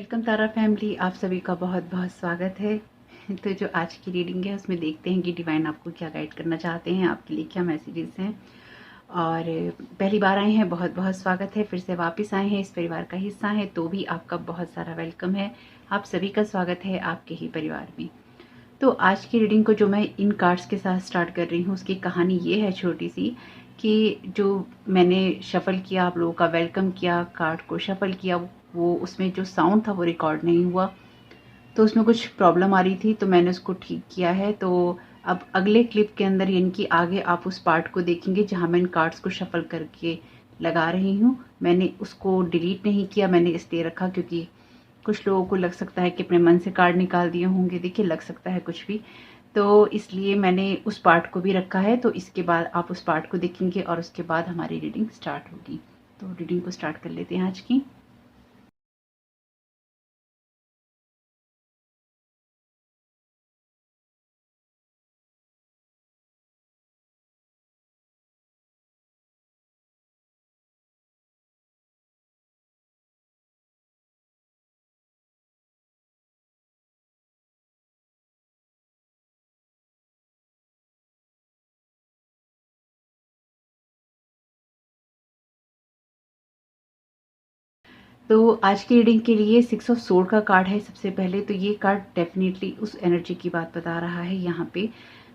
Welcome तारा family, आप सभी का बहुत बहुत स्वागत है। तो जो आज की रीडिंग है उसमें देखते हैं कि डिवाइन आपको क्या गाइड करना चाहते हैं, आपके लिए क्या मैसेजेस हैं। और पहली बार आए हैं, बहुत बहुत स्वागत है। फिर से वापस आए हैं, इस परिवार का हिस्सा है तो भी आपका बहुत सारा वेलकम है। आप सभी का स्वागत है आपके ही परिवार में। तो आज की रीडिंग को जो मैं इन कार्ड्स के साथ स्टार्ट कर रही हूँ उसकी कहानी ये है छोटी सी, कि जो मैंने शफल किया, आप लोगों का वेलकम किया, कार्ड को शफल किया, वो उसमें जो साउंड था वो रिकॉर्ड नहीं हुआ। तो उसमें कुछ प्रॉब्लम आ रही थी तो मैंने उसको ठीक किया है। तो अब अगले क्लिप के अंदर यानी कि आगे आप उस पार्ट को देखेंगे जहाँ मैं इन कार्ड्स को शफल करके लगा रही हूँ। मैंने उसको डिलीट नहीं किया, मैंने इसलिए रखा क्योंकि कुछ लोगों को लग सकता है कि अपने मन से कार्ड निकाल दिए होंगे। देखिए, लग सकता है कुछ भी, तो इसलिए मैंने उस पार्ट को भी रखा है। तो इसके बाद आप उस पार्ट को देखेंगे और उसके बाद हमारी रीडिंग स्टार्ट होगी। तो रीडिंग को स्टार्ट कर लेते हैं आज की। तो आज की रीडिंग के लिए 6 ऑफ सोर्ड का कार्ड है। सबसे पहले तो ये कार्ड डेफिनेटली उस एनर्जी की बात बता रहा है यहाँ पे,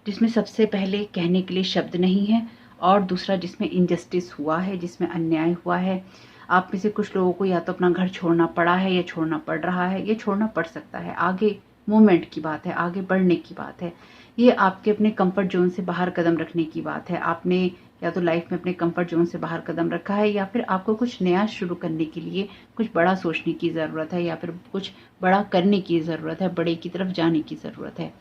जिसमें सबसे पहले कहने के लिए शब्द नहीं है, और दूसरा जिसमें इनजस्टिस हुआ है, जिसमें अन्याय हुआ है। आप में से कुछ लोगों को या तो अपना घर छोड़ना पड़ा है या छोड़ना पड़ रहा है, या छोड़ना पड़ सकता है। आगे मूवमेंट की बात है, आगे बढ़ने की बात है। ये आपके अपने कंफर्ट जोन से बाहर कदम रखने की बात है। आपने या तो लाइफ में अपने कंफर्ट जोन से बाहर कदम रखा है, या फिर आपको कुछ नया शुरू करने के लिए कुछ बड़ा सोचने की ज़रूरत है, या फिर कुछ बड़ा करने की ज़रूरत है, बड़े की तरफ जाने की ज़रूरत है।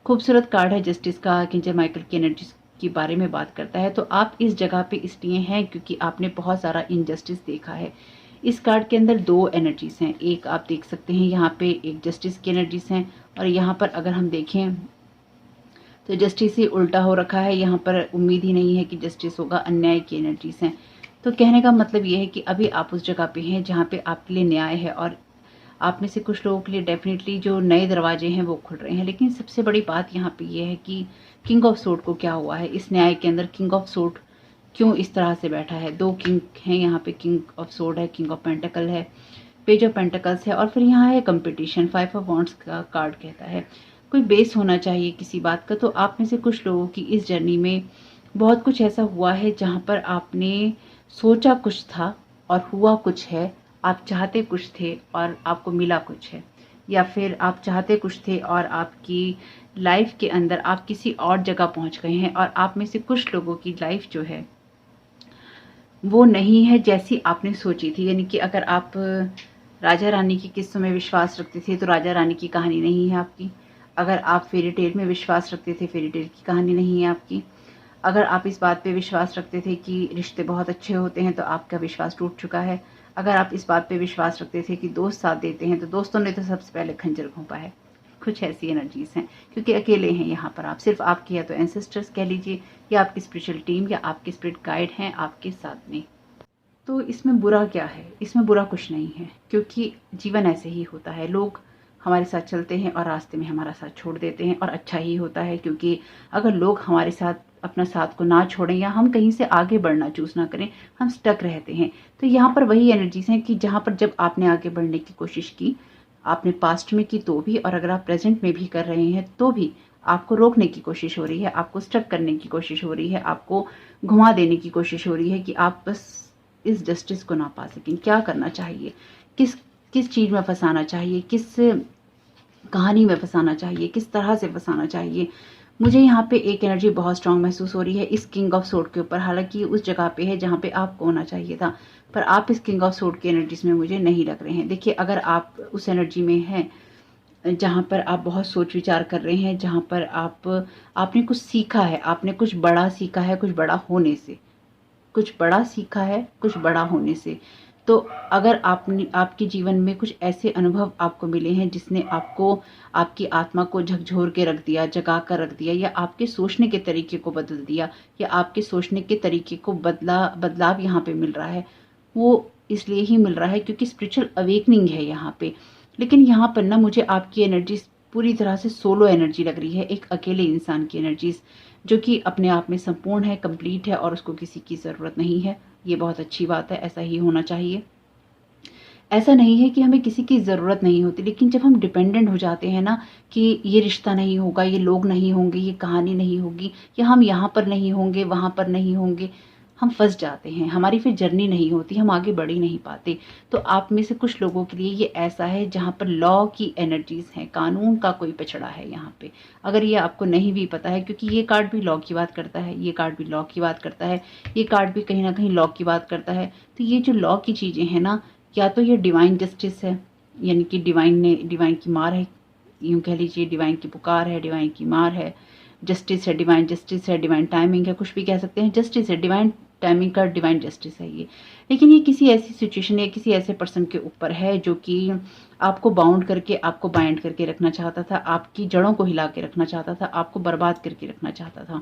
खूबसूरत कार्ड है जस्टिस का। आर्कएंजल माइकल की एनर्जी के बारे में बात करता है। तो आप इस जगह पे इसलिए हैं क्योंकि आपने बहुत सारा इनजस्टिस देखा है। इस कार्ड के अंदर दो एनर्जीज हैं। एक आप देख सकते हैं यहाँ पे, एक जस्टिस की एनर्जीज हैं, और यहाँ पर अगर हम देखें तो जस्टिस ही उल्टा हो रखा है। यहाँ पर उम्मीद ही नहीं है कि जस्टिस होगा, अन्याय की एनर्जीज हैं। तो कहने का मतलब ये है कि अभी आप उस जगह पे हैं जहाँ पे आपके लिए न्याय है, और आप में से कुछ लोगों के लिए डेफिनेटली जो नए दरवाजे हैं वो खुल रहे हैं। लेकिन सबसे बड़ी बात यहाँ पे ये है कि किंग ऑफ सोर्ड को क्या हुआ है इस न्याय के अंदर। किंग ऑफ सोर्ड क्यों इस तरह से बैठा है? दो किंग हैं यहाँ पे, किंग ऑफ सोर्ड है, किंग ऑफ पेंटिकल है, पेज ऑफ पेंटिकल्स है, और फिर यहाँ है कंपटीशन। 5 ऑफ वॉन्ड्स का कार्ड कहता है कोई बेस होना चाहिए किसी बात का। तो आप में से कुछ लोगों की इस जर्नी में बहुत कुछ ऐसा हुआ है जहाँ पर आपने सोचा कुछ था और हुआ कुछ है। आप चाहते कुछ थे और आपको मिला कुछ है, या फिर आप चाहते कुछ थे और आपकी लाइफ के अंदर आप किसी और जगह पहुंच गए हैं। और आप में से कुछ लोगों की लाइफ जो है वो नहीं है जैसी आपने सोची थी। यानी कि अगर आप राजा रानी की किस्सों में विश्वास रखते थे तो राजा रानी की कहानी नहीं है आपकी। अगर आप फेरी टेल में विश्वास रखते थे, फेरी टेल की कहानी नहीं है आपकी। अगर आप इस बात पे विश्वास रखते थे कि रिश्ते बहुत अच्छे होते हैं तो आपका विश्वास टूट चुका है। अगर आप इस बात पे विश्वास रखते थे कि दोस्त साथ देते हैं तो दोस्तों ने तो सबसे पहले खंजर घोंपा है। कुछ ऐसी एनर्जीज हैं क्योंकि अकेले हैं यहाँ पर आप। सिर्फ आपके या तो एंसेस्टर्स कह लीजिए, या आपकी स्पिरिचुअल टीम, या आपके स्पिरिट गाइड हैं आपके साथ में। तो इसमें बुरा क्या है? इसमें बुरा कुछ नहीं है, क्योंकि जीवन ऐसे ही होता है। लोग हमारे साथ चलते हैं और रास्ते में हमारा साथ छोड़ देते हैं, और अच्छा ही होता है। क्योंकि अगर लोग हमारे साथ अपना साथ को ना छोड़ें, या हम कहीं से आगे बढ़ना चूज ना करें, हम स्टक रहते हैं। तो यहाँ पर वही एनर्जीज हैं कि जहाँ पर जब आपने आगे बढ़ने की कोशिश की, आपने पास्ट में की तो भी, और अगर आप प्रेजेंट में भी कर रहे हैं तो भी आपको रोकने की कोशिश हो रही है, आपको स्टक करने की कोशिश हो रही है, आपको घुमा देने की कोशिश हो रही है कि आप बस इस जस्टिस को ना पा सकें। क्या करना चाहिए, किस किस चीज़ में फंसाना चाहिए, किस कहानी में फंसाना चाहिए, किस तरह से फंसाना चाहिए। मुझे यहाँ पे एक एनर्जी बहुत स्ट्रांग महसूस हो रही है इस किंग ऑफ सोर्ड के ऊपर। हालांकि उस जगह पे है जहाँ पे आपको होना चाहिए था, पर आप इस किंग ऑफ सोर्ड की एनर्जीज में मुझे नहीं लग रहे हैं। देखिए, अगर आप उस एनर्जी में हैं जहाँ पर आप बहुत सोच विचार कर रहे हैं, जहाँ पर आपने कुछ सीखा है, आपने कुछ बड़ा सीखा है, कुछ बड़ा होने से, कुछ बड़ा सीखा है, कुछ बड़ा होने से। तो अगर आपने आपके जीवन में कुछ ऐसे अनुभव आपको मिले हैं जिसने आपको, आपकी आत्मा को झकझोर के रख दिया, जगा कर रख दिया, या आपके सोचने के तरीके को बदल दिया, या आपके सोचने के तरीके को बदलाव यहाँ पे मिल रहा है, वो इसलिए ही मिल रहा है क्योंकि स्पिरिचुअल अवेकनिंग है यहाँ पे। लेकिन यहाँ पर ना मुझे आपकी एनर्जीज पूरी तरह से सोलो एनर्जी लग रही है, एक अकेले इंसान की एनर्जीज, जो कि अपने आप में संपूर्ण है, कंप्लीट है और उसको किसी की ज़रूरत नहीं है। ये बहुत अच्छी बात है, ऐसा ही होना चाहिए। ऐसा नहीं है कि हमें किसी की ज़रूरत नहीं होती, लेकिन जब हम डिपेंडेंट हो जाते हैं ना कि ये रिश्ता नहीं होगा, ये लोग नहीं होंगे, ये कहानी नहीं होगी, या हम यहाँ पर नहीं होंगे, वहाँ पर नहीं होंगे, हम फंस जाते हैं, हमारी फिर जर्नी नहीं होती, हम आगे बढ़ ही नहीं पाते। तो आप में से कुछ लोगों के लिए ये ऐसा है जहाँ पर लॉ की एनर्जीज हैं, कानून का कोई पिछड़ा है यहाँ पे। अगर ये आपको नहीं भी पता है, क्योंकि ये कार्ड भी लॉ की बात करता है, ये कार्ड भी लॉ की बात करता है, ये कार्ड भी कहीं ना कहीं लॉ की बात करता है। तो ये जो लॉ की चीज़ें हैं ना, या तो ये डिवाइन जस्टिस है, यानी कि डिवाइन की मार है, यूं कह लीजिए डिवाइन की पुकार है, डिवाइन की मार है, जस्टिस है, डिवाइन जस्टिस है, डिवाइन टाइमिंग है, कुछ भी कह सकते हैं, जस्टिस है, डिवाइन टाइमिंग का डिवाइन जस्टिस है ये। लेकिन ये किसी ऐसी सिचुएशन या किसी ऐसे पर्सन के ऊपर है जो कि आपको बाउंड करके, आपको बाइंड करके रखना चाहता था, आपकी जड़ों को हिला के रखना चाहता था, आपको बर्बाद करके रखना चाहता था।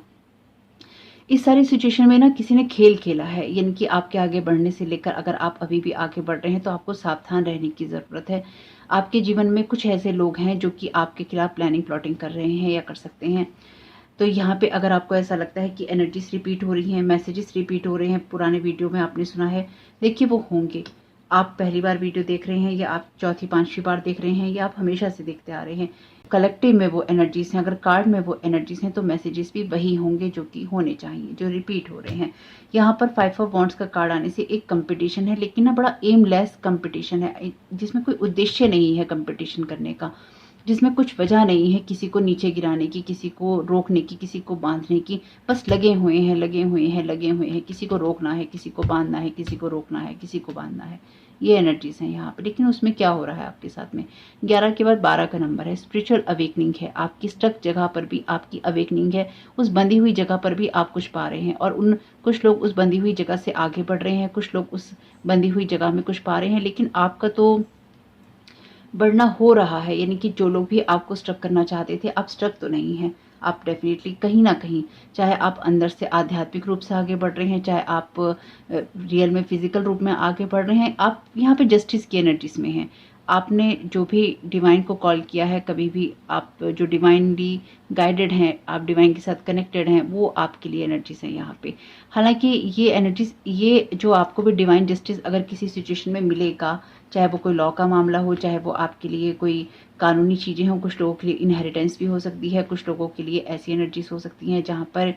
इस सारी सिचुएशन में ना किसी ने खेल खेला है, यानी कि आपके आगे बढ़ने से लेकर अगर आप अभी भी आगे बढ़ रहे हैं तो आपको सावधान रहने की ज़रूरत है। आपके जीवन में कुछ ऐसे लोग हैं जो कि आपके खिलाफ प्लानिंग प्लॉटिंग कर रहे हैं या कर सकते हैं। तो यहाँ पे अगर आपको ऐसा लगता है कि एनर्जीज रिपीट हो रही हैं, मैसेजेस रिपीट हो रहे हैं, पुराने वीडियो में आपने सुना है, देखिए वो होंगे। आप पहली बार वीडियो देख रहे हैं या आप चौथी पांचवी बार देख रहे हैं या आप हमेशा से देखते आ रहे हैं, कलेक्टिव में वो एनर्जीज हैं, अगर कार्ड में वो एनर्जीज हैं तो मैसेजेस भी वही होंगे जो कि होने चाहिए, जो रिपीट हो रहे हैं। यहाँ पर 5 ऑफ वॉन्ड्स का कार्ड आने से एक कंपटीशन है, लेकिन ना बड़ा एमलेस कंपटीशन है, जिसमें कोई उद्देश्य नहीं है कंपटीशन करने का, जिसमें कुछ वजह नहीं है किसी को नीचे गिराने की, किसी को रोकने की, किसी को बांधने की। बस लगे हुए हैं, लगे हुए हैं, लगे हुए हैं, किसी को रोकना है, किसी को बांधना है, किसी को रोकना है, किसी को बांधना है। ये एनर्जीज हैं यहाँ पे। लेकिन उसमें क्या हो रहा है आपके साथ में, 11 के बाद 12 का नंबर है, स्पिरिचुअल अवेकनिंग है, आपकी स्टक जगह पर भी आपकी अवेकनिंग है, उस बंधी हुई जगह पर भी आप कुछ पा रहे हैं, और उन कुछ लोग उस बंधी हुई जगह से आगे बढ़ रहे हैं, कुछ लोग उस बंधी हुई जगह में कुछ पा रहे हैं। लेकिन आपका तो बढ़ना हो रहा है, यानी कि जो लोग भी आपको स्ट्रक करना चाहते थे, आप स्ट्रक तो नहीं है। आप डेफिनेटली कहीं ना कहीं, चाहे आप अंदर से आध्यात्मिक रूप से आगे बढ़ रहे हैं, चाहे आप रियल में फिजिकल रूप में आगे बढ़ रहे हैं, आप यहाँ पे जस्टिस की एनर्जीज में हैं। आपने जो भी डिवाइन को कॉल किया है, कभी भी आप जो डिवाइनली गाइडेड हैं, आप डिवाइन के साथ कनेक्टेड हैं, वो आपके लिए एनर्जीज हैं यहाँ पे। हालांकि ये एनर्जीज, ये जो आपको भी डिवाइन जस्टिस अगर किसी सिचुएशन में मिलेगा, चाहे वो कोई लॉ का मामला हो, चाहे वो आपके लिए कोई कानूनी चीज़ें हों, कुछ लोगों के लिए इनहेरिटेंस भी हो सकती है, कुछ लोगों के लिए ऐसी एनर्जीज हो सकती हैं जहाँ पर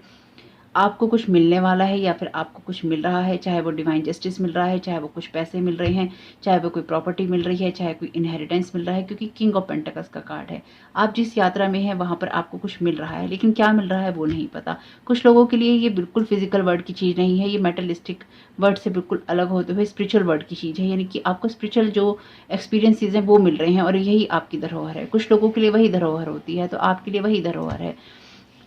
आपको कुछ मिलने वाला है या फिर आपको कुछ मिल रहा है, चाहे वो डिवाइन जस्टिस मिल रहा है, चाहे वो कुछ पैसे मिल रहे हैं, चाहे वो कोई प्रॉपर्टी मिल रही है, चाहे कोई इनहेरिटेंस मिल रहा है, क्योंकि किंग ऑफ पेंटिकल्स का कार्ड है। आप जिस यात्रा में हैं वहाँ पर आपको कुछ मिल रहा है, लेकिन क्या मिल रहा है वो नहीं पता। कुछ लोगों के लिए ये बिल्कुल फिजिकल वर्ड की चीज़ नहीं है, ये मेटलिस्टिक वर्ड से बिल्कुल अलग होते हुए स्पिरिचुअल वर्ड की चीज़ है, यानी कि आपको स्पिरिचुअल जो एक्सपीरियंसेस हैं वो मिल रहे हैं, और यही आपकी धरोहर है। कुछ लोगों के लिए वही धरोहर होती है, तो आपके लिए वही धरोहर है।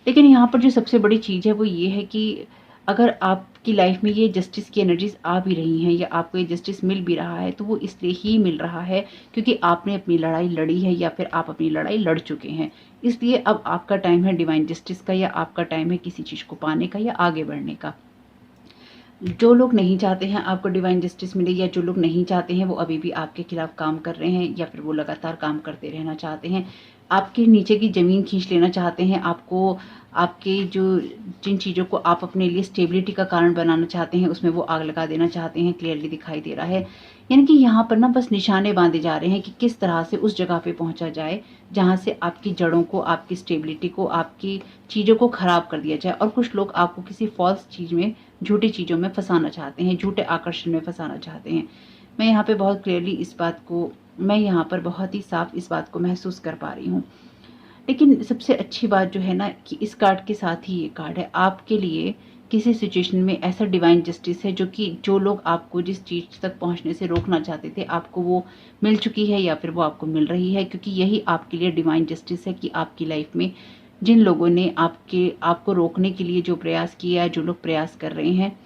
लेकिन यहाँ पर जो सबसे बड़ी चीज़ है वो ये है कि अगर आपकी लाइफ में ये जस्टिस की एनर्जीज आ भी रही हैं या आपको ये जस्टिस मिल भी रहा है, तो वो इसलिए ही मिल रहा है क्योंकि आपने अपनी लड़ाई लड़ी है या फिर आप अपनी लड़ाई लड़ चुके हैं। इसलिए अब आपका टाइम है डिवाइन जस्टिस का, या आपका टाइम है किसी चीज़ को पाने का या आगे बढ़ने का। जो लोग नहीं चाहते हैं आपको डिवाइन जस्टिस मिले, या जो लोग नहीं चाहते हैं वो अभी भी आपके खिलाफ काम कर रहे हैं, या फिर वो लगातार काम करते रहना चाहते हैं, आपके नीचे की ज़मीन खींच लेना चाहते हैं, आपको आपके जो जिन चीज़ों को आप अपने लिए स्टेबिलिटी का कारण बनाना चाहते हैं उसमें वो आग लगा देना चाहते हैं, क्लियरली दिखाई दे रहा है। यानी कि यहाँ पर ना बस निशाने बांधे जा रहे हैं कि किस तरह से उस जगह पे पहुंचा जाए जहाँ से आपकी जड़ों को, आपकी स्टेबिलिटी को, आपकी चीज़ों को ख़राब कर दिया जाए। और कुछ लोग आपको किसी फॉल्स चीज़ में, झूठी चीज़ों में फंसाना चाहते हैं, झूठे आकर्षण में फंसाना चाहते हैं। मैं यहाँ पे बहुत क्लियरली इस बात को, मैं यहाँ पर बहुत ही साफ इस बात को महसूस कर पा रही हूँ। लेकिन सबसे अच्छी बात जो है ना कि इस कार्ड के साथ ही ये कार्ड है आपके लिए किसी सिचुएशन में ऐसा डिवाइन जस्टिस है जो कि जो लोग आपको जिस चीज़ तक पहुंचने से रोकना चाहते थे आपको वो मिल चुकी है या फिर वो आपको मिल रही है, क्योंकि यही आपके लिए डिवाइन जस्टिस है कि आपकी लाइफ में जिन लोगों ने आपको रोकने के लिए जो प्रयास किया है, जो लोग प्रयास कर रहे हैं,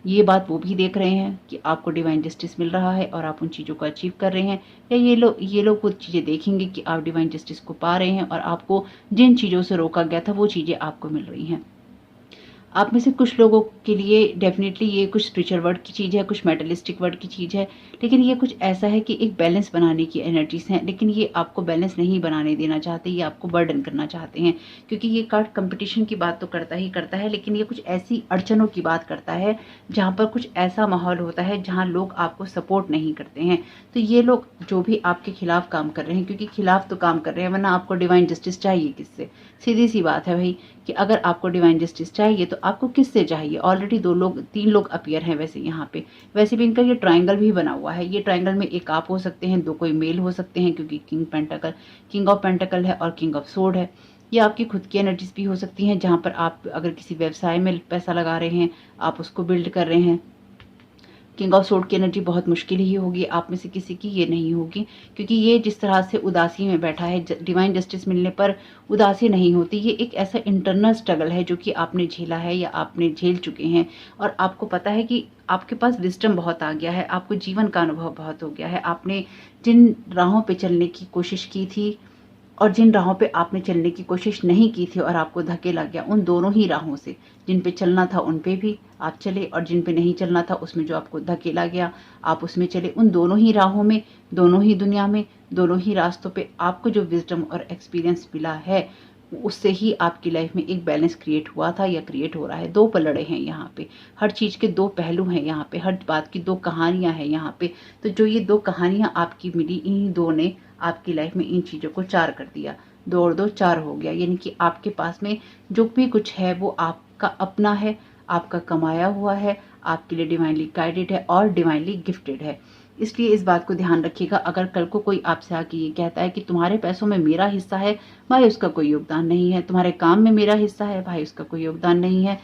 ये बात वो भी देख रहे हैं कि आपको डिवाइन जस्टिस मिल रहा है और आप उन चीज़ों को अचीव कर रहे हैं, या ये लोग वो चीज़ें देखेंगे कि आप डिवाइन जस्टिस को पा रहे हैं और आपको जिन चीज़ों से रोका गया था वो चीज़ें आपको मिल रही हैं। आप में से कुछ लोगों के लिए डेफिनेटली ये कुछ स्पिरिचुअल वर्ड की चीज़ है, कुछ मेटलिस्टिक वर्ड की चीज़ है, लेकिन ये कुछ ऐसा है कि एक बैलेंस बनाने की एनर्जीज हैं, लेकिन ये आपको बैलेंस नहीं बनाने देना चाहते, ये आपको बर्डन करना चाहते हैं, क्योंकि ये कार्ड कंपटीशन की बात तो करता ही करता है, लेकिन ये कुछ ऐसी अड़चनों की बात करता है जहाँ पर कुछ ऐसा माहौल होता है जहाँ लोग आपको सपोर्ट नहीं करते हैं। तो ये लोग जो भी आपके खिलाफ काम कर रहे हैं, क्योंकि खिलाफ तो काम कर रहे हैं, वरना आपको डिवाइन जस्टिस चाहिए किससे? सीधी सी बात है भाई कि अगर आपको डिवाइन जस्टिस चाहिए तो आपको किससे चाहिए? ऑलरेडी 3 लोग अपीयर हैं वैसे यहाँ पे। वैसे भी इनका ये ट्रायंगल भी बना हुआ है। ये ट्रायंगल में एक आप हो सकते हैं, 2 कोई मेल हो सकते हैं, क्योंकि किंग ऑफ पेंटाकल है और किंग ऑफ सोर्ड है। ये आपकी खुद की एनर्जीज भी हो सकती हैं, जहाँ पर आप अगर किसी व्यवसाय में पैसा लगा रहे हैं, आप उसको बिल्ड कर रहे हैं। किंग ऑफ सोर्ड की एनर्जी बहुत मुश्किल ही होगी, आप में से किसी की ये नहीं होगी, क्योंकि ये जिस तरह से उदासी में बैठा है, डिवाइन जस्टिस मिलने पर उदासी नहीं होती। ये एक ऐसा इंटरनल स्ट्रगल है जो कि आपने झेला है या आपने झेल चुके हैं, और आपको पता है कि आपके पास विजडम बहुत आ गया है, आपको जीवन का अनुभव बहुत हो गया है। आपने जिन राहों पे चलने की कोशिश की थी और जिन राहों पे आपने चलने की कोशिश नहीं की थी और आपको धकेला गया, उन दोनों ही राहों से, जिन पे चलना था उन पे भी आप चले, और जिन पे नहीं चलना था उसमें जो आपको धकेला गया आप उसमें चले। उन दोनों ही राहों में, दोनों ही दुनिया में, दोनों ही रास्तों पे आपको जो विजडम और एक्सपीरियंस मिला है, उससे ही आपकी लाइफ में एक बैलेंस क्रिएट हुआ था या क्रिएट हो रहा है। 2 पलड़े हैं यहाँ पे, हर चीज़ के 2 पहलू हैं यहाँ पे, हर बात की 2 कहानियाँ हैं यहाँ पे। तो जो ये 2 कहानियाँ आपकी मिली, इन्हीं 2 ने आपकी लाइफ में इन चीज़ों को 4 कर दिया। 2 और 2 4 हो गया, यानी कि आपके पास में जो भी कुछ है वो आपका अपना है, आपका कमाया हुआ है, आपके लिए डिवाइनली गाइडेड है और डिवाइनली गिफ्टेड है। इसलिए इस बात को ध्यान रखिएगा, अगर कल को कोई आपसे आके ये कहता है कि तुम्हारे पैसों में मेरा हिस्सा है, भाई उसका कोई योगदान नहीं है। तुम्हारे काम में मेरा हिस्सा है, भाई उसका कोई योगदान नहीं है।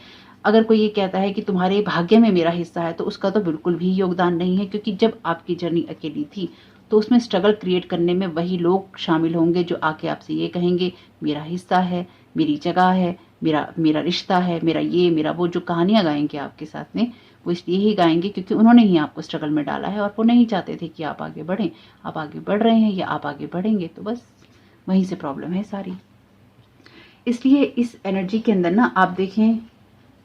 अगर कोई ये कहता है कि तुम्हारे भाग्य में मेरा हिस्सा है, तो उसका तो बिल्कुल भी योगदान नहीं है, क्योंकि जब आपकी जर्नी अकेली थी तो उसमें स्ट्रगल क्रिएट करने में वही लोग शामिल होंगे जो आके आपसे ये कहेंगे मेरा हिस्सा है, मेरी जगह है, मेरा मेरा रिश्ता है, मेरा ये मेरा वो। जो कहानियाँ गाएंगे आपके साथ में, वो इसलिए ही गाएंगे क्योंकि उन्होंने ही आपको स्ट्रगल में डाला है और वो नहीं चाहते थे कि आप आगे बढ़ें। आप आगे बढ़ रहे हैं या आप आगे बढ़ेंगे, तो बस वहीं से प्रॉब्लम है सारी। इसलिए इस एनर्जी के अंदर ना आप देखें,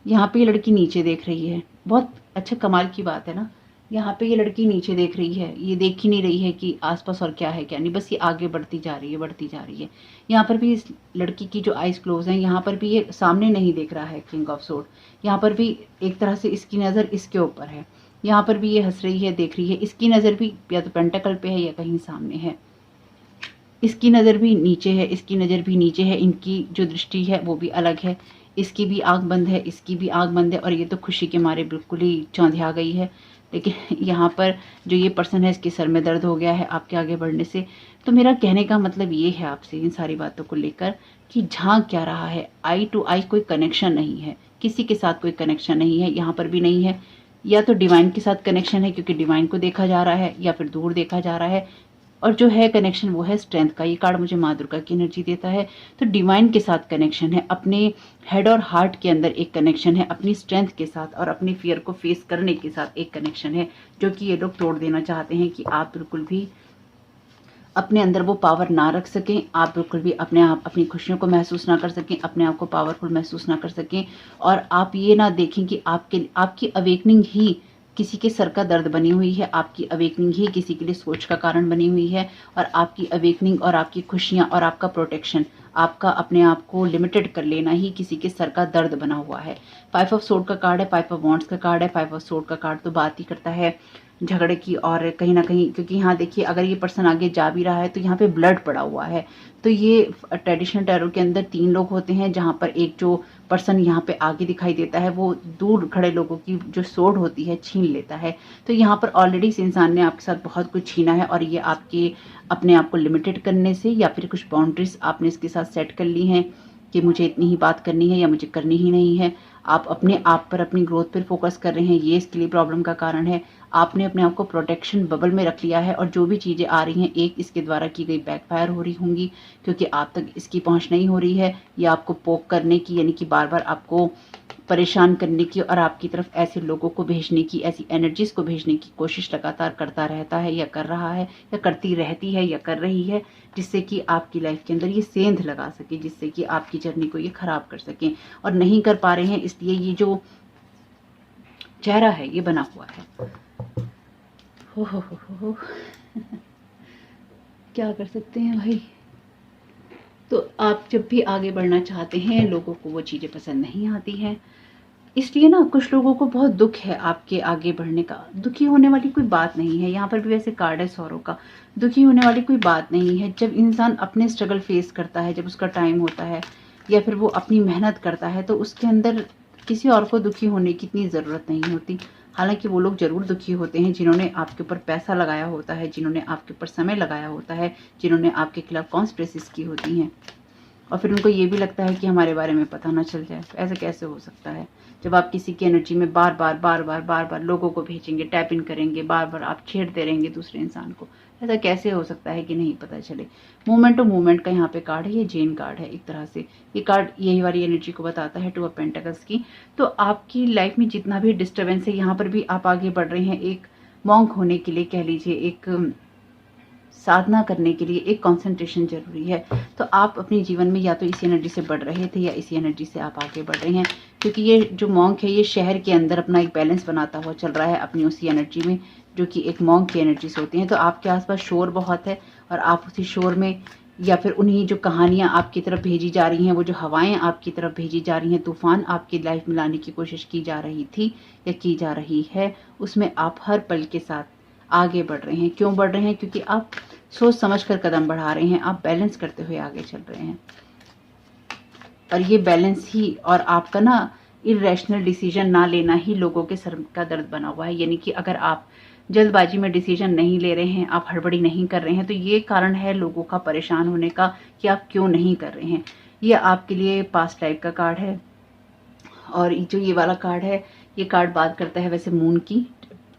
यहाँ पे ये लड़की नीचे देख रही है, बहुत अच्छा कमाल की बात है ना। यहाँ पे ये लड़की नीचे देख रही है, ये देख ही नहीं रही है कि आसपास और क्या है क्या नहीं, बस ये आगे बढ़ती जा रही है, बढ़ती जा रही है। यहाँ पर भी इस लड़की की जो आइज क्लोज हैं, यहाँ पर भी ये सामने नहीं देख रहा है किंग ऑफ सोर्ड। यहाँ पर भी एक तरह से इसकी नज़र इसके ऊपर है, यहाँ पर भी ये हंस रही है, देख रही है। इसकी नज़र भी या तो पेंटाकल पे है या कहीं सामने है। इसकी नज़र भी नीचे है, इसकी नज़र भी नीचे है, इनकी जो दृष्टि है वो भी अलग है। इसकी भी आँख बंद है, इसकी भी आँख बंद है, और ये तो खुशी के मारे बिल्कुल ही चौंधिया गई है। लेकिन यहाँ पर जो ये पर्सन है, इसके सर में दर्द हो गया है आपके आगे बढ़ने से। तो मेरा कहने का मतलब ये है आपसे इन सारी बातों को लेकर कि झांक क्या रहा है, आई टू आई कोई कनेक्शन नहीं है, किसी के साथ कोई कनेक्शन नहीं है, यहाँ पर भी नहीं है। या तो डिवाइन के साथ कनेक्शन है क्योंकि डिवाइन को देखा जा रहा है, या फिर दूर देखा जा रहा है, और जो है कनेक्शन वो है स्ट्रेंथ का। ये कार्ड मुझे माँ दुर्गा की एनर्जी देता है, तो डिवाइन के साथ कनेक्शन है, अपने हेड और हार्ट के अंदर एक कनेक्शन है, अपनी स्ट्रेंथ के साथ और अपनी फियर को फेस करने के साथ एक कनेक्शन है, जो कि ये लोग तोड़ देना चाहते हैं कि आप बिल्कुल भी अपने अंदर वो पावर ना रख सकें, आप बिल्कुल भी अपने आप अपनी खुशियों को महसूस ना कर सकें, अपने आप को पावरफुल महसूस ना कर सकें, और आप ये ना देखें कि आपकी अवेकनिंग ही किसी के सर का दर्द बनी हुई है, आपकी अवेकनिंग ही किसी के लिए सोच का कारण बनी हुई है, और आपकी अवेकनिंग और आपकी खुशियाँ और आपका प्रोटेक्शन, आपका अपने आप को लिमिटेड कर लेना ही किसी के सर का दर्द बना हुआ है। 5 ऑफ सोर्ड का कार्ड है, 5 ऑफ वॉन्ड्स का कार्ड है। 5 ऑफ सोर्ड का कार्ड तो बात ही करता है झगड़े की, और कहीं ना कहीं क्योंकि यहाँ देखिए अगर ये पर्सन आगे जा भी रहा है तो यहाँ पे ब्लड पड़ा हुआ है। तो ये ट्रेडिशनल टैरो के अंदर 3 लोग होते हैं, जहाँ पर एक जो पर्सन यहाँ पे आगे दिखाई देता है वो दूर खड़े लोगों की जो सोड होती है छीन लेता है। तो यहाँ पर ऑलरेडी इस इंसान ने आपके साथ बहुत कुछ छीना है, और ये आपके अपने आप को लिमिटेड करने से या फिर कुछ बाउंड्रीज आपने इसके साथ सेट कर ली हैं कि मुझे इतनी ही बात करनी है या मुझे करनी ही नहीं है। आप अपने आप पर, अपनी ग्रोथ पर फोकस कर रहे हैं, ये इसके लिए प्रॉब्लम का कारण है। आपने अपने आप को प्रोटेक्शन बबल में रख लिया है और जो भी चीज़ें आ रही हैं एक इसके द्वारा की गई बैकफायर हो रही होंगी क्योंकि आप तक इसकी पहुंच नहीं हो रही है, या आपको पोक करने की यानी कि बार बार आपको परेशान करने की और आपकी तरफ ऐसे लोगों को भेजने की, ऐसी एनर्जीज को भेजने की कोशिश लगातार करता रहता है या कर रहा है या करती रहती है या कर रही है, जिससे कि आपकी लाइफ के अंदर ये सेंध लगा सके, जिससे कि आपकी जर्नी को ये खराब कर सके। और नहीं कर पा रहे हैं इसलिए ये जो चेहरा है ये बना हुआ है। हो क्या कर सकते हैं भाई। तो आप जब भी आगे बढ़ना चाहते हैं लोगों को वो चीज़ें पसंद नहीं आती हैं, इसलिए ना कुछ लोगों को बहुत दुख है आपके आगे बढ़ने का। दुखी होने वाली कोई बात नहीं है, यहाँ पर भी वैसे कार्ड है सौरों का। दुखी होने वाली कोई बात नहीं है। जब इंसान अपने स्ट्रगल फेस करता है, जब उसका टाइम होता है या फिर वो अपनी मेहनत करता है, तो उसके अंदर किसी और को दुखी होने की इतनी ज़रूरत नहीं होती। हालांकि वो लोग ज़रूर दुखी होते हैं जिन्होंने आपके ऊपर पैसा लगाया होता है, जिन्होंने आपके ऊपर समय लगाया होता है, जिन्होंने आपके खिलाफ कॉन्स्पिरेसीज की होती हैं, और फिर उनको ये भी लगता है कि हमारे बारे में पता ना चल जाए। तो ऐसा कैसे हो सकता है जब आप किसी की एनर्जी में बार बार लोगों को भेजेंगे, टैप इन करेंगे, बार बार आप छेड़ते रहेंगे दूसरे इंसान को। ऐसा कैसे हो सकता है कि नहीं पता चले। मूवमेंट टू मूवमेंट का यहाँ पे कार्ड है, ये जेन कार्ड है एक तरह से। ये कार्ड यही वाली एनर्जी को बताता है, 2 ऑफ पेंटिकल्स की। तो आपकी लाइफ में जितना भी डिस्टर्बेंस है, यहाँ पर भी आप आगे बढ़ रहे हैं एक मॉन्क होने के लिए, कह लीजिए एक साधना करने के लिए एक कंसंट्रेशन जरूरी है। तो आप अपने जीवन में या तो इसी एनर्जी से बढ़ रहे थे या इसी एनर्जी से आप आगे बढ़ रहे हैं, क्योंकि ये जो मॉन्क है ये शहर के अंदर अपना एक बैलेंस बनाता हुआ चल रहा है अपनी उसी एनर्जी में जो कि एक मॉन्क की एनर्जी से होती हैं। तो आपके आसपास शोर बहुत है और आप उसी शोर में या फिर उन्हीं जो कहानियां आपकी तरफ भेजी जा रही हैं, वो जो हवाएं आपकी तरफ भेजी जा रही हैं, तूफान आपकी लाइफ में लाने की कोशिश की जा रही थी या की जा रही है, उसमें आप हर पल के साथ आगे बढ़ रहे हैं। क्यों बढ़ रहे हैं? क्योंकि आप सोच समझकर कदम बढ़ा रहे हैं, आप बैलेंस करते हुए आगे चल रहे हैं। और ये बैलेंस ही और आपका ना इरेशनल डिसीजन ना लेना ही लोगों के सर का दर्द बना हुआ है। यानी कि अगर आप जल्दबाजी में डिसीजन नहीं ले रहे हैं, आप हड़बड़ी नहीं कर रहे हैं, तो ये कारण है लोगों का परेशान होने का कि आप क्यों नहीं कर रहे हैं। ये आपके लिए पास्ट लाइफ का कार्ड है। और जो ये वाला कार्ड है, ये कार्ड बात करता है वैसे मून की,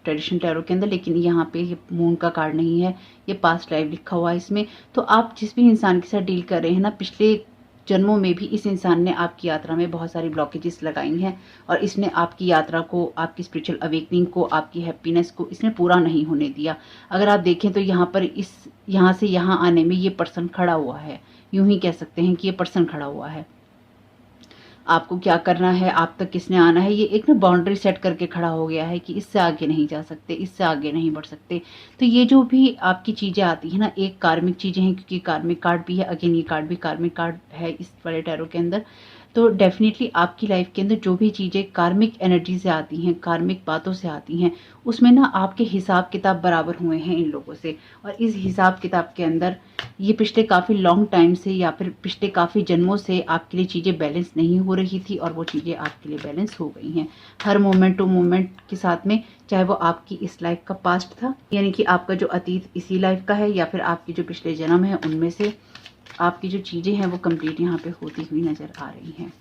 ट्रेडिशनल टैरो के अंदर, लेकिन यहाँ पे ये मून का कार्ड नहीं है, ये पास्ट लाइफ लिखा हुआ है इसमें। तो आप जिस भी इंसान के साथ डील कर रहे हैं ना, पिछले जन्मों में भी इस इंसान ने आपकी यात्रा में बहुत सारी ब्लॉकेजेस लगाई हैं और इसने आपकी यात्रा को, आपकी स्पिरिचुअल अवेकनिंग को, आपकी हैप्पीनेस को इसने पूरा नहीं होने दिया। अगर आप देखें तो यहाँ पर यहाँ से यहाँ आने में ये पर्सन खड़ा हुआ है, यूं ही कह सकते हैं कि ये पर्सन खड़ा हुआ है। आपको क्या करना है, आप तक किसने आना है, ये एक ना बाउंड्री सेट करके खड़ा हो गया है कि इससे आगे नहीं जा सकते, इससे आगे नहीं बढ़ सकते। तो ये जो भी आपकी चीज़ें आती हैं ना, एक कार्मिक चीज़ें हैं, क्योंकि कार्मिक कार्ड भी है, अगेन ये कार्ड भी कार्मिक कार्ड है इस वाले टैरो के अंदर। तो डेफिनेटली आपकी लाइफ के अंदर जो भी चीज़ें कार्मिक एनर्जी से आती हैं, कार्मिक बातों से आती हैं, उसमें ना आपके हिसाब किताब बराबर हुए हैं इन लोगों से। और इस हिसाब किताब के अंदर ये पिछले काफ़ी लॉन्ग टाइम से या फिर पिछले काफ़ी जन्मों से आपके लिए चीज़ें बैलेंस नहीं हो रही थी और वो चीज़ें आपके लिए बैलेंस हो गई हैं हर मोमेंट टू मोमेंट के साथ में। चाहे वो आपकी इस लाइफ का पास्ट था, यानी कि आपका जो अतीत इसी लाइफ का है, या फिर आपके जो पिछले जन्म है उनमें से आपकी जो चीज़ें हैं वो कंप्लीट यहाँ पे होती हुई नज़र आ रही हैं।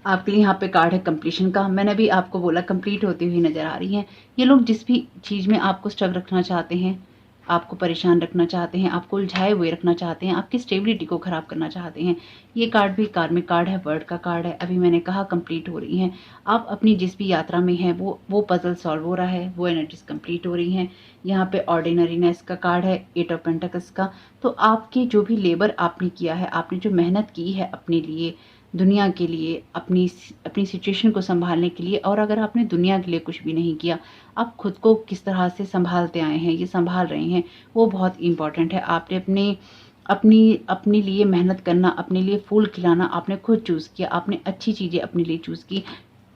आपके लिए यहाँ पे कार्ड है कंप्लीशन का। मैंने भी आपको बोला कंप्लीट होती हुई नज़र आ रही हैं। ये लोग जिस भी चीज़ में आपको स्टक रखना चाहते हैं, आपको परेशान रखना चाहते हैं, आपको उलझाए हुए रखना चाहते हैं, आपकी स्टेबिलिटी को ख़राब करना चाहते हैं, ये कार्ड भी कार्मिक कार्ड है, वर्ड का कार्ड है। अभी मैंने कहा कंप्लीट हो रही हैं। आप अपनी जिस भी यात्रा में हैं वो पजल सॉल्व हो रहा है, वो एनर्जीज कंप्लीट हो रही हैं। यहाँ पे ऑर्डिनरीनेस का कार्ड है, 8 ऑफ पेंटिकल्स का। तो आपकी जो भी लेबर आपने किया है, आपने जो मेहनत की है अपने लिए, दुनिया के लिए, अपनी सिचुएशन को संभालने के लिए, और अगर आपने दुनिया के लिए कुछ भी नहीं किया, आप खुद को किस तरह से संभालते आए हैं, ये संभाल रहे हैं, वो बहुत इम्पॉर्टेंट है। आपने अपने लिए मेहनत करना, अपने लिए फूल खिलाना आपने खुद चूज़ किया। आपने अच्छी चीज़ें अपने लिए चूज़ की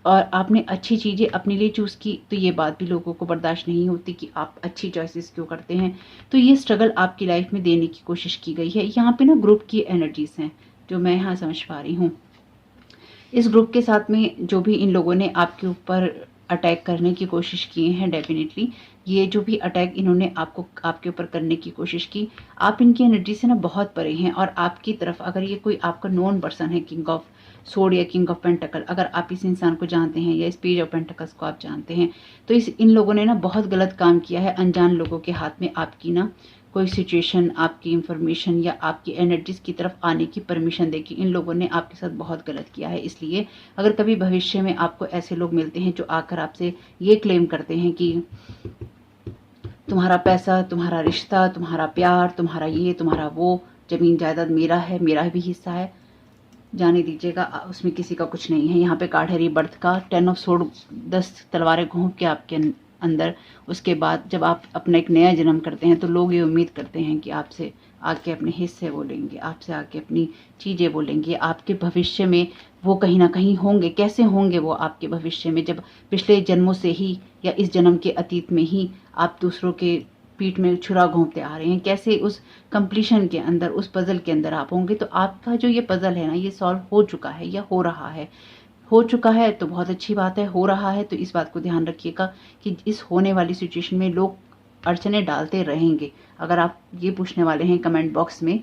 और आपने अच्छी चीज़ें अपने लिए चूज़ की, तो ये बात भी लोगों को बर्दाश्त नहीं होती कि आप अच्छी चॉइसेस क्यों करते हैं। तो ये स्ट्रगल आपकी लाइफ में देने की कोशिश की गई है। यहाँ पे ना ग्रुप की एनर्जीज हैं जो मैं यहाँ समझ पा रही हूँ। इस ग्रुप के साथ में जो भी इन लोगों ने आपके ऊपर अटैक करने की कोशिश किए हैं, डेफिनेटली ये जो भी अटैक इन्होंने आपके ऊपर करने की कोशिश की, आप इनकी एनर्जी से ना बहुत परे हैं। और आपकी तरफ अगर ये कोई आपका नोन पर्सन है, किंग ऑफ सोर्ड या किंग ऑफ पेंटिकल, अगर आप इस इंसान को जानते हैं या इस पेज ऑफ पेंटिकल्स को आप जानते हैं, तो इन लोगों ने ना बहुत गलत काम किया है। अनजान लोगों के हाथ में आपकी ना कोई सिचुएशन, आपकी इंफॉर्मेशन या आपकी एनर्जीज की तरफ आने की परमिशन देके इन लोगों ने आपके साथ बहुत गलत किया है। इसलिए अगर कभी भविष्य में आपको ऐसे लोग मिलते हैं जो आकर आपसे ये क्लेम करते हैं कि तुम्हारा पैसा, तुम्हारा रिश्ता, तुम्हारा प्यार, तुम्हारा ये, तुम्हारा वो, जमीन जायदाद मेरा है, मेरा भी हिस्सा है, जाने दीजिएगा, उसमें किसी का कुछ नहीं है। यहाँ पे कार्ड है रीबर्थ का, 10 ऑफ सोर्ड, 10 तलवारें घोंप के आपके अंदर। उसके बाद जब आप अपना एक नया जन्म करते हैं तो लोग ये उम्मीद करते हैं कि आपसे आके अपने हिस्से बोलेंगे, आपसे आके अपनी चीज़ें बोलेंगे, आपके भविष्य में वो कहीं ना कहीं होंगे। कैसे होंगे वो आपके भविष्य में, जब पिछले जन्मों से ही या इस जन्म के अतीत में ही आप दूसरों के पीठ में छुरा घोंपते आ रहे हैं। कैसे उस कंप्लीशन के अंदर, उस पजल के अंदर आप होंगे। तो आपका जो ये पजल है ना, ये सॉल्व हो चुका है या हो रहा है। हो चुका है तो बहुत अच्छी बात है, हो रहा है तो इस बात को ध्यान रखिएगा कि इस होने वाली सिचुएशन में लोग अड़चने डालते रहेंगे। अगर आप ये पूछने वाले हैं कमेंट बॉक्स में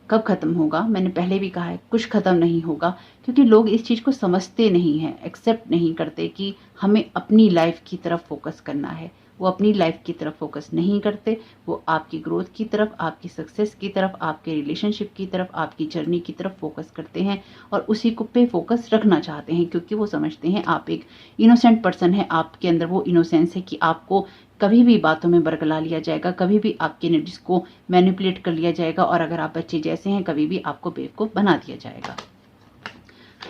कब खत्म होगा, मैंने पहले भी कहा है कुछ खत्म नहीं होगा, क्योंकि लोग इस चीज़ को समझते नहीं हैं, एक्सेप्ट नहीं करते कि हमें अपनी लाइफ की तरफ फोकस करना है। वो अपनी लाइफ की तरफ फोकस नहीं करते, वो आपकी ग्रोथ की तरफ, आपकी सक्सेस की तरफ, आपके रिलेशनशिप की तरफ, आपकी जर्नी की तरफ फोकस करते हैं और उसी को पे फोकस रखना चाहते हैं, क्योंकि वो समझते हैं आप एक इनोसेंट पर्सन है, आपके अंदर वो इनोसेंस है कि आपको कभी भी बातों में बरगला लिया जाएगा, कभी भी आपकी एनर्जीज को मैनिपुलेट कर लिया जाएगा और अगर आप बच्चे जैसे हैं कभी भी आपको बेवकूफ़ बना दिया जाएगा।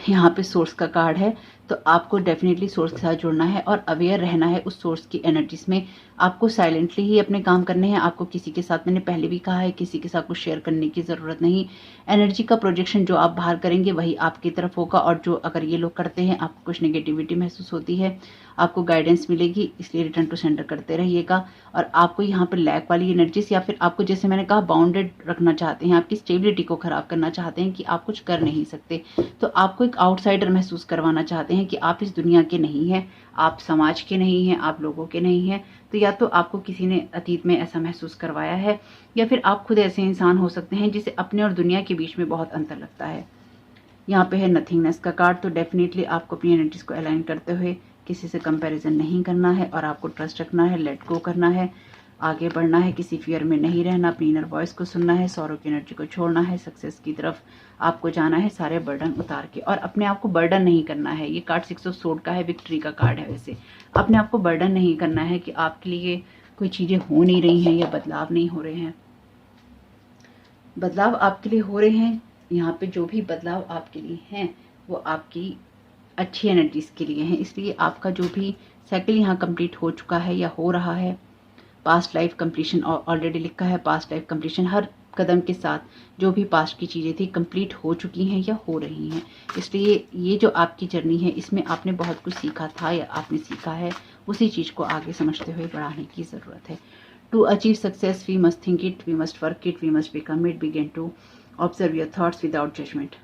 यहाँ पे सोर्स का कार्ड है, तो आपको डेफिनेटली सोर्स के साथ जुड़ना है और अवेयर रहना है उस सोर्स की एनर्जीज में। आपको साइलेंटली ही अपने काम करने हैं, आपको किसी के साथ, मैंने पहले भी कहा है, किसी के साथ कुछ शेयर करने की ज़रूरत नहीं। एनर्जी का प्रोजेक्शन जो आप बाहर करेंगे वही आपकी तरफ होगा और जो अगर ये लोग करते हैं, आपको कुछ नेगेटिविटी महसूस होती है, आपको गाइडेंस मिलेगी, इसलिए रिटर्न टू सेंडर करते रहिएगा। और आपको यहाँ पर लैक वाली एनर्जीज या फिर आपको, जैसे मैंने कहा, बाउंडेड रखना चाहते हैं, आपकी स्टेबिलिटी को ख़राब करना चाहते हैं कि आप कुछ कर नहीं सकते, तो आपको एक आउटसाइडर महसूस करवाना चाहते हैं कि आप इस दुनिया के नहीं हैं, आप समाज के नहीं हैं, आप लोगों के नहीं हैं। तो या तो आपको किसी ने अतीत में ऐसा महसूस करवाया है या फिर आप खुद ऐसे इंसान हो सकते हैं जिसे अपने और दुनिया के बीच में बहुत अंतर लगता है। यहाँ पे है नथिंगनेस का कार्ड, तो डेफिनेटली आपको अपनी एनर्जीज को अलाइन करते हुए किसी से कंपैरिजन नहीं करना है और आपको ट्रस्ट रखना है, लेट गो करना है, आगे बढ़ना है, किसी फियर में नहीं रहना, अपनी इनर वॉइस को सुनना है, सौरों की एनर्जी को छोड़ना है, सक्सेस की तरफ आपको जाना है सारे बर्डन उतार के। और अपने आप को बर्डन नहीं करना है। ये कार्ड 6 ऑफ सोर्ड का है, विक्ट्री का कार्ड है। वैसे अपने आप को बर्डन नहीं करना है कि आपके लिए कोई चीज़ें हो नहीं रही हैं या बदलाव नहीं हो रहे हैं। बदलाव आपके लिए हो रहे हैं। यहाँ पे जो भी बदलाव आपके लिए हैं वो आपकी अच्छी एनर्जीज के लिए हैं। इसलिए आपका जो भी साइकिल यहाँ कंप्लीट हो चुका है या हो रहा है, पास्ट लाइफ कंप्लीशन ऑलरेडी लिखा है, पास्ट लाइफ कंप्लीशन, हर कदम के साथ जो भी पास्ट की चीज़ें थी कंप्लीट हो चुकी हैं या हो रही हैं। इसलिए ये जो आपकी जर्नी है इसमें आपने बहुत कुछ सीखा था या आपने सीखा है, उसी चीज़ को आगे समझते हुए बढ़ाने की ज़रूरत है। To achieve success we must think it, we must work it, we must become it, begin to observe your thoughts without judgement.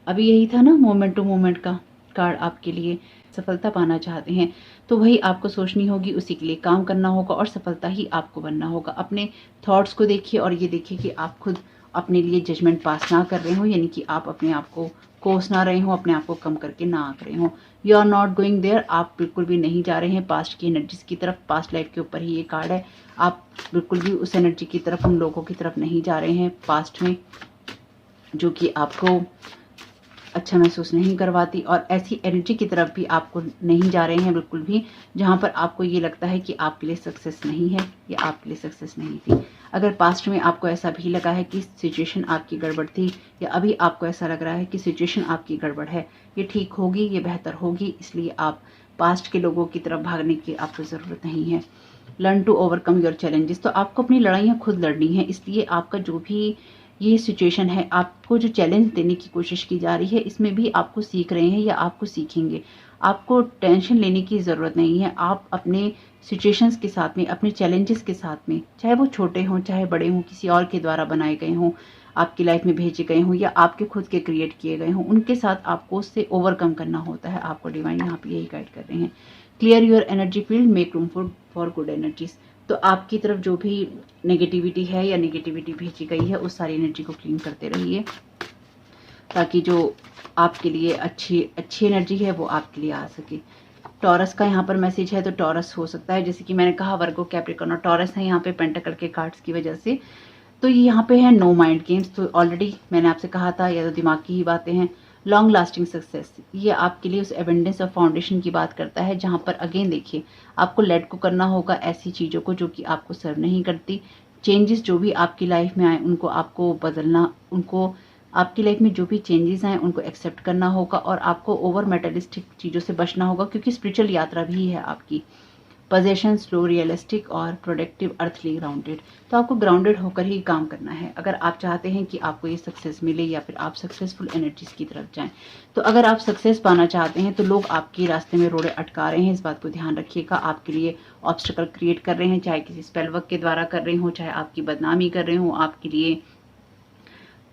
अभी यही था ना मोमेंट टू मोमेंट का कार्ड आपके लिए। सफलता पाना चाहते हैं तो वही आपको सोचनी होगी, उसी के लिए काम करना होगा और सफलता ही आपको बनना होगा। अपने थॉट्स को देखिए और ये देखिए कि आप खुद अपने लिए जजमेंट पास ना कर रहे हो, यानी कि आप अपने आप को कोस ना रहे हो, अपने आप को कम करके ना आंक रहे हो। You are not going there, आप बिल्कुल भी नहीं जा रहे हैं पास्ट की एनर्जीज की तरफ। पास्ट लाइफ के ऊपर ही ये कार्ड है। आप बिल्कुल भी उस एनर्जी की तरफ, उन लोगों की तरफ नहीं जा रहे हैं पास्ट में जो कि आपको अच्छा महसूस नहीं करवाती, और ऐसी एनर्जी की तरफ भी आपको नहीं जा रहे हैं बिल्कुल भी जहाँ पर आपको ये लगता है कि आपके लिए सक्सेस नहीं है या आपके लिए सक्सेस नहीं थी। अगर पास्ट में आपको ऐसा भी लगा है कि सिचुएशन आपकी गड़बड़ थी या अभी आपको ऐसा लग रहा है कि सिचुएशन आपकी गड़बड़ है, ये ठीक होगी, ये बेहतर होगी, इसलिए आप पास्ट के लोगों की तरफ भागने की आपको ज़रूरत नहीं है। Learn to overcome your challenges, तो आपको अपनी लड़ाइयाँ खुद लड़नी है। इसलिए आपका जो भी ये सिचुएशन है, आपको जो चैलेंज देने की कोशिश की जा रही है, इसमें भी आपको सीख रहे हैं या आपको सीखेंगे। आपको टेंशन लेने की ज़रूरत नहीं है। आप अपने सिचुएशंस के साथ में, अपने चैलेंजेस के साथ में, चाहे वो छोटे हों चाहे बड़े हों, किसी और के द्वारा बनाए गए हों, आपकी लाइफ में भेजे गए हों या आपके खुद के क्रिएट किए गए हों, उनके साथ आपको उससे ओवरकम करना होता है। आपको डिवाइन यहाँ पे यही गाइड कर रहे हैं। Clear your energy field, make room for good energies, तो आपकी तरफ जो भी नेगेटिविटी है या नेगेटिविटी भेजी गई है उस सारी एनर्जी को क्लीन करते रहिए। ताकि जो आपके लिए अच्छी एनर्जी है वो आपके लिए आ सके। टॉरस का यहाँ पर मैसेज है, तो टॉरस हो सकता है, जैसे कि मैंने कहा वर्गो, कैप्रिकॉर्न और टॉरस है यहाँ पे पेंटाकल के कार्ड्स की वजह से। तो ये यहाँ पे है नो माइंड गेम्स, तो ऑलरेडी मैंने आपसे कहा था या तो दिमाग की ही बातें हैं। लॉन्ग लास्टिंग सक्सेस, ये आपके लिए उस एबेंडेंस और फाउंडेशन की बात करता है, जहाँ पर अगेन देखिए आपको लेट को करना होगा ऐसी चीज़ों को जो कि आपको सर्व नहीं करती। चेंजेस जो भी आपकी लाइफ में आए उनको आपको बदलना, उनको आपकी लाइफ में जो भी चेंजेस आए उनको एक्सेप्ट करना होगा, और आपको ओवर मेटलिस्टिक चीज़ों से बचना होगा, क्योंकि स्पिरिचुअल यात्रा भी है आपकी। पोजेशन स्लो, रियलिस्टिक और प्रोडक्टिव, अर्थली ग्राउंडेड, तो आपको ग्राउंडेड होकर ही काम करना है अगर आप चाहते हैं कि आपको ये सक्सेस मिले या फिर आप सक्सेसफुल एनर्जीज की तरफ जाएं। तो अगर आप सक्सेस पाना चाहते हैं तो लोग आपके रास्ते में रोड़े अटका रहे हैं, इस बात को ध्यान रखिएगा। आपके लिए ऑब्स्टिकल क्रिएट कर रहे हैं, चाहे किसी स्पेल वर्क के द्वारा कर रहे हो, चाहे आपकी बदनामी कर रहे हो, आपके लिए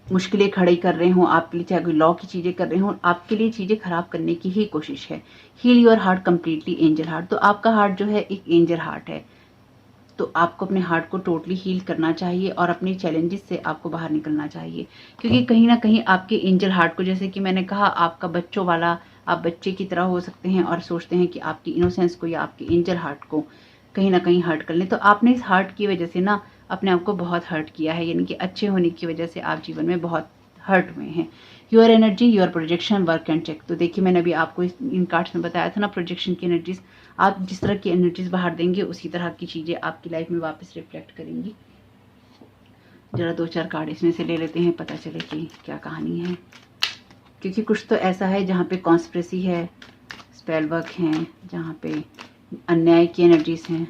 मुश्किलें खड़ी कर रहे हो, आपके लिए चाहे कोई लॉ की चीज़ें कर रहे हो, आपके लिए चीज़ें खराब करने की ही कोशिश है। Heal your heart completely, angel heart, तो आपका हार्ट जो है एक एंजल हार्ट है, तो आपको अपने हार्ट को टोटली हील करना चाहिए और अपने चैलेंजेस से आपको बाहर निकलना चाहिए, क्योंकि कहीं ना कहीं आपके एंजल हार्ट को, जैसे कि मैंने कहा, आपका बच्चों वाला, आप बच्चे की तरह हो सकते हैं और सोचते हैं कि आपकी इनोसेंस को या आपके एंजल हार्ट को कहीं ना कहीं हर्ट कर लें। तो आपने इस हार्ट की वजह से ना अपने आप को बहुत हर्ट किया है, यानी कि अच्छे होने की वजह से आप जीवन में बहुत हर्ट हुए हैं। Your energy, your projection, work and check, तो देखिए मैंने अभी आपको इन कार्ड्स में बताया था ना, प्रोजेक्शन की एनर्जीज, आप जिस तरह की एनर्जीज बाहर देंगे उसी तरह की चीज़ें आपकी लाइफ में वापस रिफ्लेक्ट करेंगी। जरा 2-4 कार्ड इसमें से ले लेते हैं, पता चले कि क्या कहानी है, क्योंकि कुछ तो ऐसा है जहाँ पे कॉन्स्पिरेसी है, स्पेल वर्क हैं, जहाँ पे अन्याय की एनर्जीज हैं।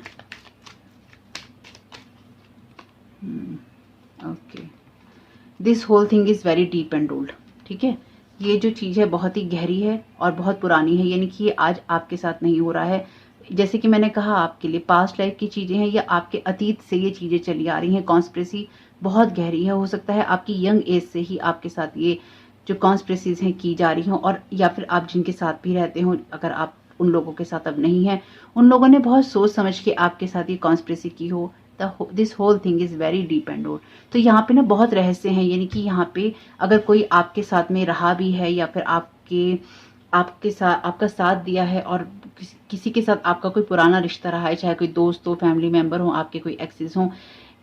Okay, this whole thing is very deep and old, ठीक है, ये जो चीज़ है बहुत ही गहरी है और बहुत पुरानी है, यानी कि ये आज आपके साथ नहीं हो रहा है। जैसे कि मैंने कहा, आपके लिए पास्ट लाइफ की चीज़ें हैं या आपके अतीत से ये चीज़ें चली आ रही हैं। कॉन्स्पिरेसी बहुत गहरी है, हो सकता है आपकी यंग एज से ही आपके साथ ये जो कॉन्स्पिरेसीज हैं की जा रही हों, और या फिर आप जिनके साथ भी रहते हो, अगर आप उन लोगों के साथ अब नहीं है, उन लोगों ने बहुत सोच समझ के आपके साथ ये कॉन्स्पिरेसी की हो। This whole thing is very deep and old, तो यहाँ पे ना बहुत रहस्य हैं, यानी कि यहाँ पे अगर कोई आपके साथ में रहा भी है या फिर आपके साथ आपका साथ दिया है और किसी के साथ आपका कोई पुराना रिश्ता रहा है, चाहे कोई दोस्त हो, फैमिली मेंबर हो, आपके कोई एक्सेस हो,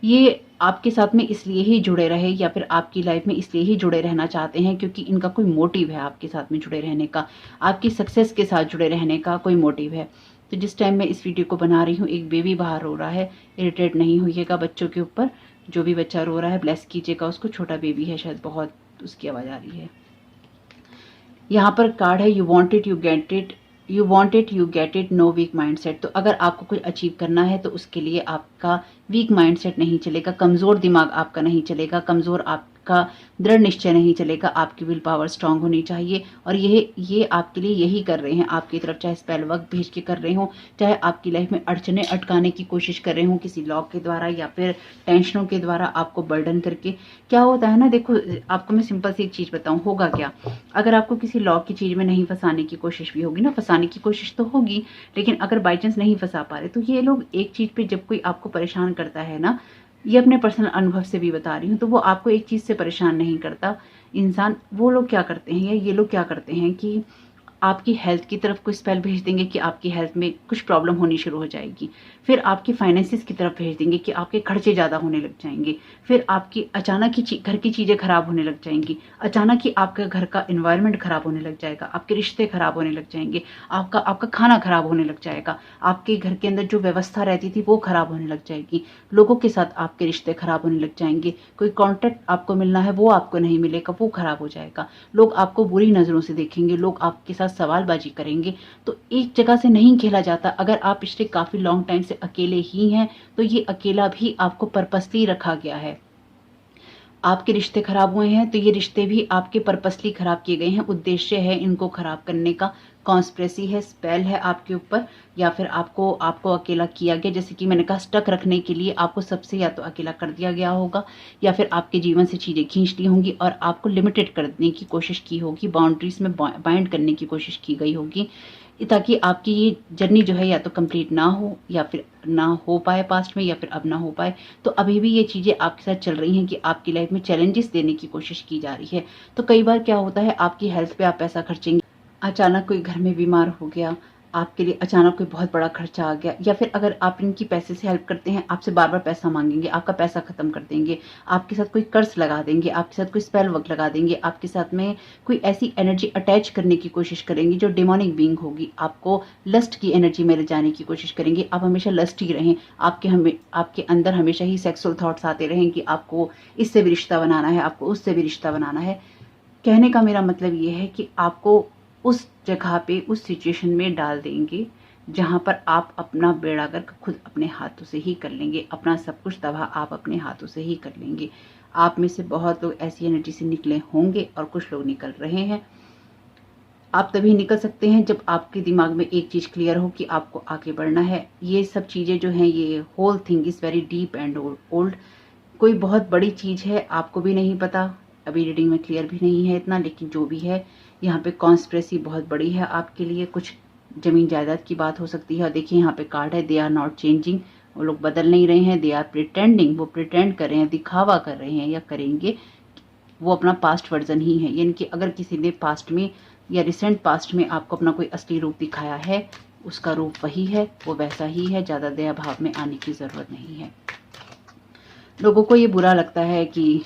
ये आपके साथ में इसलिए ही जुड़े रहे या फिर आपकी लाइफ में इसलिए ही जुड़े रहना चाहते हैं क्योंकि इनका कोई मोटिव है आपके साथ में जुड़े रहने का, आपकी सक्सेस के साथ जुड़े रहने का कोई मोटिव है। तो जिस टाइम मैं इस वीडियो को बना रही हूँ, एक बेबी बाहर रो रहा है, इरिटेट नहीं होइएगा बच्चों के ऊपर, जो भी बच्चा रो रहा है ब्लेस कीजिएगा उसको, छोटा बेबी है शायद, बहुत उसकी आवाज़ आ रही है। यहाँ पर कार्ड है, you want it you get it, you want it you get it, no weak mindset, तो अगर आपको कुछ अचीव करना है तो उसके लिए आपका वीक माइंडसेट नहीं चलेगा, कमज़ोर दिमाग आपका नहीं चलेगा, कमज़ोर आपका दृढ़ निश्चय नहीं चलेगा, आपकी विल पावर स्ट्रांग होनी चाहिए। और ये आपके लिए यही कर रहे हैं आपकी तरफ, चाहे स्पेल वर्क भेज के कर रहे हो, चाहे आपकी लाइफ में अड़चने अटकाने की कोशिश कर रहे हो किसी लॉक के द्वारा या फिर टेंशनों के द्वारा, आपको बर्डन करके। क्या होता है ना, देखो आपको मैं सिंपल सी एक चीज़ बताऊँ, होगा क्या, अगर आपको किसी लॉक की चीज़ में नहीं फंसाने की कोशिश भी होगी ना, फंसाने की कोशिश तो होगी, लेकिन अगर बाई चांस नहीं फंसा पा रहे, तो ये लोग एक चीज़ पे जब कोई आपको परेशान करता है ना, ये अपने पर्सनल अनुभव से भी बता रही हूँ, तो वो आपको एक चीज़ से परेशान नहीं करता इंसान, वो लोग क्या करते हैं या ये लोग क्या करते हैं कि आपकी हेल्थ की तरफ कोई स्पेल भेज देंगे कि आपकी हेल्थ में कुछ प्रॉब्लम होनी शुरू हो जाएगी, फिर आपकी फाइनेंसिस की तरफ भेज देंगे कि आपके खर्चे ज़्यादा होने लग जाएंगे, फिर आपकी अचानक ही घर की चीज़ें खराब होने लग जाएंगी, अचानक ही आपका घर का एनवायरनमेंट खराब होने लग जाएगा, आपके रिश्ते खराब होने लग जाएंगे, आपका खाना खराब होने लग जाएगा, आपके घर के अंदर जो व्यवस्था रहती थी वो खराब होने लग जाएगी, लोगों के साथ आपके रिश्ते खराब होने लग जाएंगे, कोई कॉन्टैक्ट आपको मिलना है वो आपको नहीं मिलेगा, वो खराब हो जाएगा, लोग आपको बुरी नज़रों से देखेंगे, लोग आपके साथ सवालबाजी करेंगे। तो एक जगह से नहीं खेला जाता, अगर आप पिछले काफ़ी लॉन्ग टाइम से अकेले ही हैं तो ये अकेला भी आपको पर्पसली रखा गया है। आपके रिश्ते खराब हुए हैं तो ये रिश्ते भी आपके पर्पसली खराब किए गए हैं, उद्देश्य है इनको खराब करने का, कॉन्स्पिरेसी है, स्पेल है आपके ऊपर, या फिर आपको अकेला किया गया, जैसे कि मैंने कहा स्टक रखने के लिए आपको सबसे या तो अकेला कर दिया गया होगा या फिर आपके जीवन से चीज़ें खींच ली होंगी और आपको लिमिटेड करने की कोशिश की होगी, बाउंड्रीज में बाइंड करने की कोशिश की गई होगी, ताकि आपकी ये जर्नी जो है या तो कंप्लीट ना हो या फिर ना हो पाए पास्ट में, या फिर अब ना हो पाए। तो अभी भी ये चीज़ें आपके साथ चल रही हैं कि आपकी लाइफ में चैलेंजेस देने की कोशिश की जा रही है। तो कई बार क्या होता है, आपकी हेल्थ पे आप पैसा खर्चेंगे, अचानक कोई घर में बीमार हो गया, आपके लिए अचानक कोई बहुत बड़ा खर्चा आ गया, या फिर अगर आप इनकी पैसे से हेल्प करते हैं, आपसे बार बार पैसा मांगेंगे, आपका पैसा खत्म कर देंगे, आपके साथ कोई कर्ज लगा देंगे, आपके साथ कोई स्पेल वर्क लगा देंगे, आपके साथ में कोई ऐसी एनर्जी अटैच करने की कोशिश करेंगे जो डिमोनिक बीइंग होगी, आपको लस्ट की एनर्जी में ले जाने की कोशिश करेंगे। आप हमेशा लस्ट ही रहें, आपके अंदर हमेशा ही सेक्सुअल थॉट्स आते रहें कि आपको इससे भी रिश्ता बनाना है, आपको उससे भी रिश्ता बनाना है। कहने का मेरा मतलब ये है कि आपको उस जगह पे, उस सिचुएशन में डाल देंगे जहाँ पर आप अपना बेड़ा गर्क खुद अपने हाथों से ही कर लेंगे, अपना सब कुछ तबाह आप अपने हाथों से ही कर लेंगे। आप में से बहुत लोग ऐसी एनर्जी से निकले होंगे और कुछ लोग निकल रहे हैं। आप तभी निकल सकते हैं जब आपके दिमाग में एक चीज़ क्लियर हो कि आपको आगे बढ़ना है। ये सब चीज़ें जो हैं, ये whole thing is very deep and old. कोई बहुत बड़ी चीज़ है, आपको भी नहीं पता, अभी रीडिंग में क्लियर भी नहीं है इतना, लेकिन जो भी है यहाँ पे कॉन्स्पिरेसी बहुत बड़ी है आपके लिए। कुछ ज़मीन जायदाद की बात हो सकती है। और देखिए यहाँ पे कार्ड है, दे आर नॉट चेंजिंग, वो लोग बदल नहीं रहे हैं, दे आर प्रिटेंडिंग, वो प्रिटेंड कर रहे हैं, दिखावा कर रहे हैं या करेंगे, वो अपना पास्ट वर्जन ही है। यानी कि अगर किसी ने पास्ट में या रिसेंट पास्ट में आपको अपना कोई असली रूप दिखाया है, उसका रूप वही है, वो वैसा ही है, ज़्यादा दया भाव में आने की ज़रूरत नहीं है। लोगों को ये बुरा लगता है कि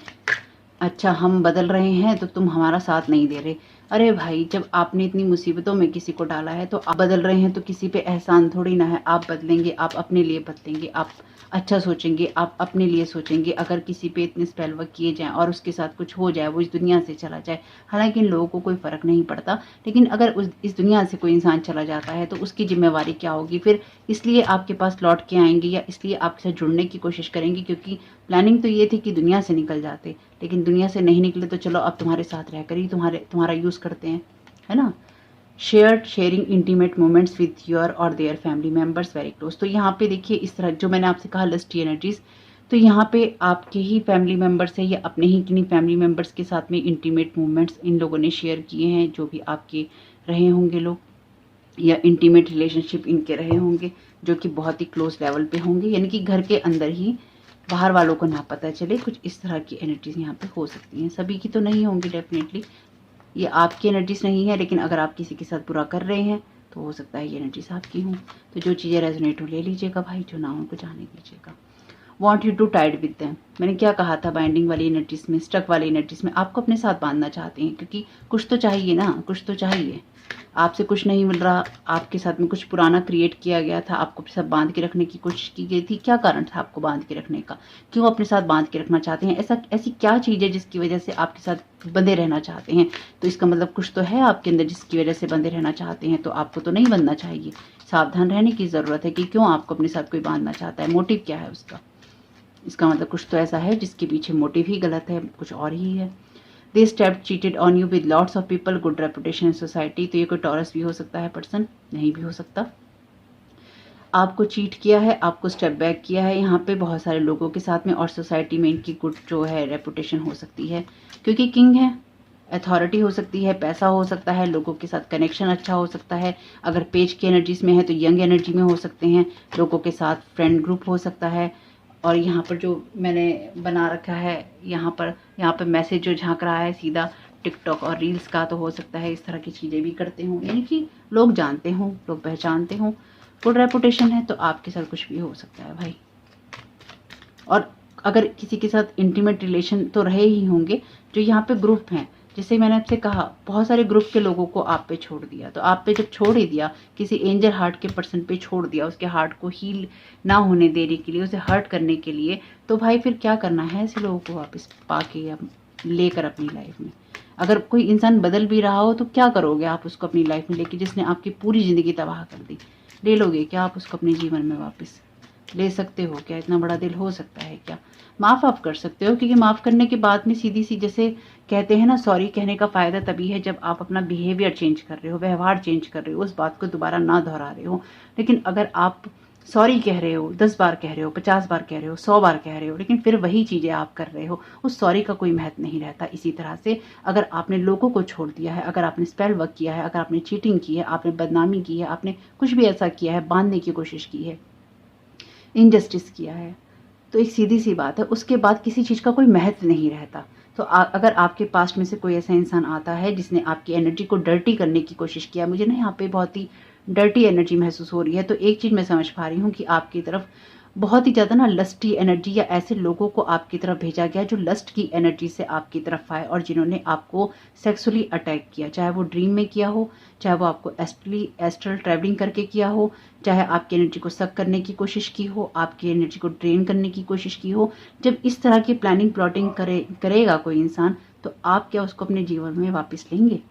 अच्छा हम बदल रहे हैं तो तुम हमारा साथ नहीं दे रहे। अरे भाई, जब आपने इतनी मुसीबतों में किसी को डाला है तो आप बदल रहे हैं, तो किसी पे एहसान थोड़ी ना है। आप बदलेंगे, आप अपने लिए बदलेंगे, आप अच्छा सोचेंगे, आप अपने लिए सोचेंगे। अगर किसी पे इतने स्पेल वर्क किए जाएँ और उसके साथ कुछ हो जाए, वो इस दुनिया से चला जाए, हालांकि इन लोगों को कोई फ़र्क नहीं पड़ता, लेकिन अगर इस दुनिया से कोई इंसान चला जाता है तो उसकी जिम्मेवारी क्या होगी फिर। इसलिए आपके पास लौट के आएंगे या इसलिए आपके साथ जुड़ने की कोशिश करेंगे, क्योंकि प्लानिंग तो ये थी कि दुनिया से निकल जाते, लेकिन दुनिया से नहीं निकले तो चलो अब तुम्हारे साथ रहकर ही तुम्हारा यूज़ करते हैं, है ना। Sharing intimate moments with your or their family members very close. तो यहाँ पे देखिए, इस तरह जो मैंने आपसे कहा लस्टी एनर्जीज, तो यहाँ पे आपके ही फैमिली मेम्बर्स है या अपने ही किन्हीं फैमिली मेम्बर्स के साथ में इंटीमेट मोमेंट्स इन लोगों ने शेयर किए हैं, जो भी आपके रहे होंगे लोग, या इंटीमेट रिलेशनशिप इनके रहे होंगे जो कि बहुत ही क्लोज लेवल पे होंगे, यानी कि घर के अंदर ही, बाहर वालों को ना पता चले। कुछ इस तरह की एनर्जीज यहाँ पे हो सकती हैं, सभी की तो नहीं होंगी डेफिनेटली, ये आपकी एनर्जीज नहीं है, लेकिन अगर आप किसी के साथ बुरा कर रहे हैं तो हो सकता है ये एनर्जीज आपकी हों। तो जो चीज़ें रेजोनेट हो ले लीजिएगा भाई, जो ना हो उनको जाने दीजिएगा। Want you to tied with them, मैंने क्या कहा था, बाइंडिंग वाली एनर्जीज में, स्टक वाली एनर्जीज में आपको अपने साथ बांधना चाहते हैं, क्योंकि कुछ तो चाहिए ना, कुछ तो चाहिए। आपसे कुछ नहीं मिल रहा, आपके साथ में कुछ पुराना क्रिएट किया गया था, आपको सब बांध के रखने की कोशिश की गई थी। क्या कारण था आपको बांध के रखने का, क्यों अपने साथ बांध के रखना चाहते हैं, ऐसी क्या चीज़ है जिसकी वजह से आपके साथ बंधे रहना चाहते हैं। तो इसका मतलब कुछ तो है आपके अंदर जिसकी वजह से बंधे रहना चाहते हैं, तो आपको तो नहीं बनना चाहिए। सावधान रहने की ज़रूरत है कि क्यों आपको अपने साथ कोई बांधना चाहता है, मोटिव क्या है उसका। इसका मतलब कुछ तो ऐसा है जिसके पीछे मोटिव ही गलत है, कुछ और ही है। दे step cheated on you with lots of people, good reputation in society. तो ये कोई टॉरस भी हो सकता है पर्सन, नहीं भी हो सकता। आपको चीट किया है, आपको स्टेप बैक किया है यहाँ पे बहुत सारे लोगों के साथ में, और सोसाइटी में इनकी गुड जो है रेपुटेशन हो सकती है, क्योंकि किंग है, अथॉरिटी हो सकती है, पैसा हो सकता है, लोगों के साथ कनेक्शन अच्छा हो सकता है। अगर पेज की एनर्जीज में है तो यंग एनर्जी में हो सकते हैं, लोगों के साथ फ्रेंड ग्रुप हो सकता है। और यहाँ पर जो मैंने बना रखा है, यहाँ पर मैसेज जो झांक रहा है सीधा टिकटॉक और रील्स का, तो हो सकता है इस तरह की चीज़ें भी करते हों, यानी कि लोग जानते हों, लोग पहचानते हों, गुड रेपुटेशन है, तो आपके साथ कुछ भी हो सकता है भाई। और अगर किसी के साथ इंटीमेट रिलेशन तो रहे ही होंगे, जो यहाँ पे ग्रुप हैं, जैसे मैंने आपसे कहा बहुत सारे ग्रुप के लोगों को आप पे छोड़ दिया, तो आप पे जब छोड़ ही दिया, किसी एंजल हार्ट के पर्सन पे छोड़ दिया, उसके हार्ट को हील ना होने देने के लिए, उसे हर्ट करने के लिए, तो भाई फिर क्या करना है ऐसे लोगों को वापस पाके या लेकर अपनी लाइफ में। अगर कोई इंसान बदल भी रहा हो तो क्या करोगे आप उसको अपनी लाइफ में लेके, जिसने आपकी पूरी ज़िंदगी तबाह कर दी। ले लोगे क्या आप उसको अपने जीवन में वापस? ले सकते हो क्या? इतना बड़ा दिल हो सकता है क्या? माफ़ आप कर सकते हो, क्योंकि माफ़ करने के बाद में सीधी सी, जैसे कहते हैं ना, सॉरी कहने का फ़ायदा तभी है जब आप अपना बिहेवियर चेंज कर रहे हो, व्यवहार चेंज कर रहे हो, उस बात को दोबारा ना दोहरा रहे हो। लेकिन अगर आप सॉरी कह रहे हो, 10 बार कह रहे हो, 50 बार कह रहे हो, 100 बार कह रहे हो, लेकिन फिर वही चीज़ें आप कर रहे हो, उस सॉरी का कोई महत्व नहीं रहता। इसी तरह से अगर आपने लोगों को छोड़ दिया है, अगर आपने स्पेल वर्क किया है, अगर आपने चीटिंग की है, आपने बदनामी की है, आपने कुछ भी ऐसा किया है, बांधने की कोशिश की है, इनजस्टिस किया है, तो एक सीधी सी बात है, उसके बाद किसी चीज़ का कोई महत्व नहीं रहता। तो अगर आपके पास्ट में से कोई ऐसा इंसान आता है जिसने आपकी एनर्जी को डर्टी करने की कोशिश किया, मुझे ना यहाँ पे बहुत ही डर्टी एनर्जी महसूस हो रही है, तो एक चीज़ मैं समझ पा रही हूँ कि आपकी तरफ बहुत ही ज़्यादा ना लस्टी एनर्जी या ऐसे लोगों को आपकी तरफ भेजा गया जो लस्ट की एनर्जी से आपकी तरफ आए और जिन्होंने आपको सेक्सुअली अटैक किया, चाहे वो ड्रीम में किया हो, चाहे वो आपको एस्ट्रल ट्रैवलिंग करके किया हो, चाहे आपकी एनर्जी को सक करने की कोशिश की हो, आपकी एनर्जी को ड्रेन करने की कोशिश की हो। जब इस तरह की प्लानिंग प्लॉटिंग करेगा कोई इंसान, तो आप क्या उसको अपने जीवन में वापस लेंगे?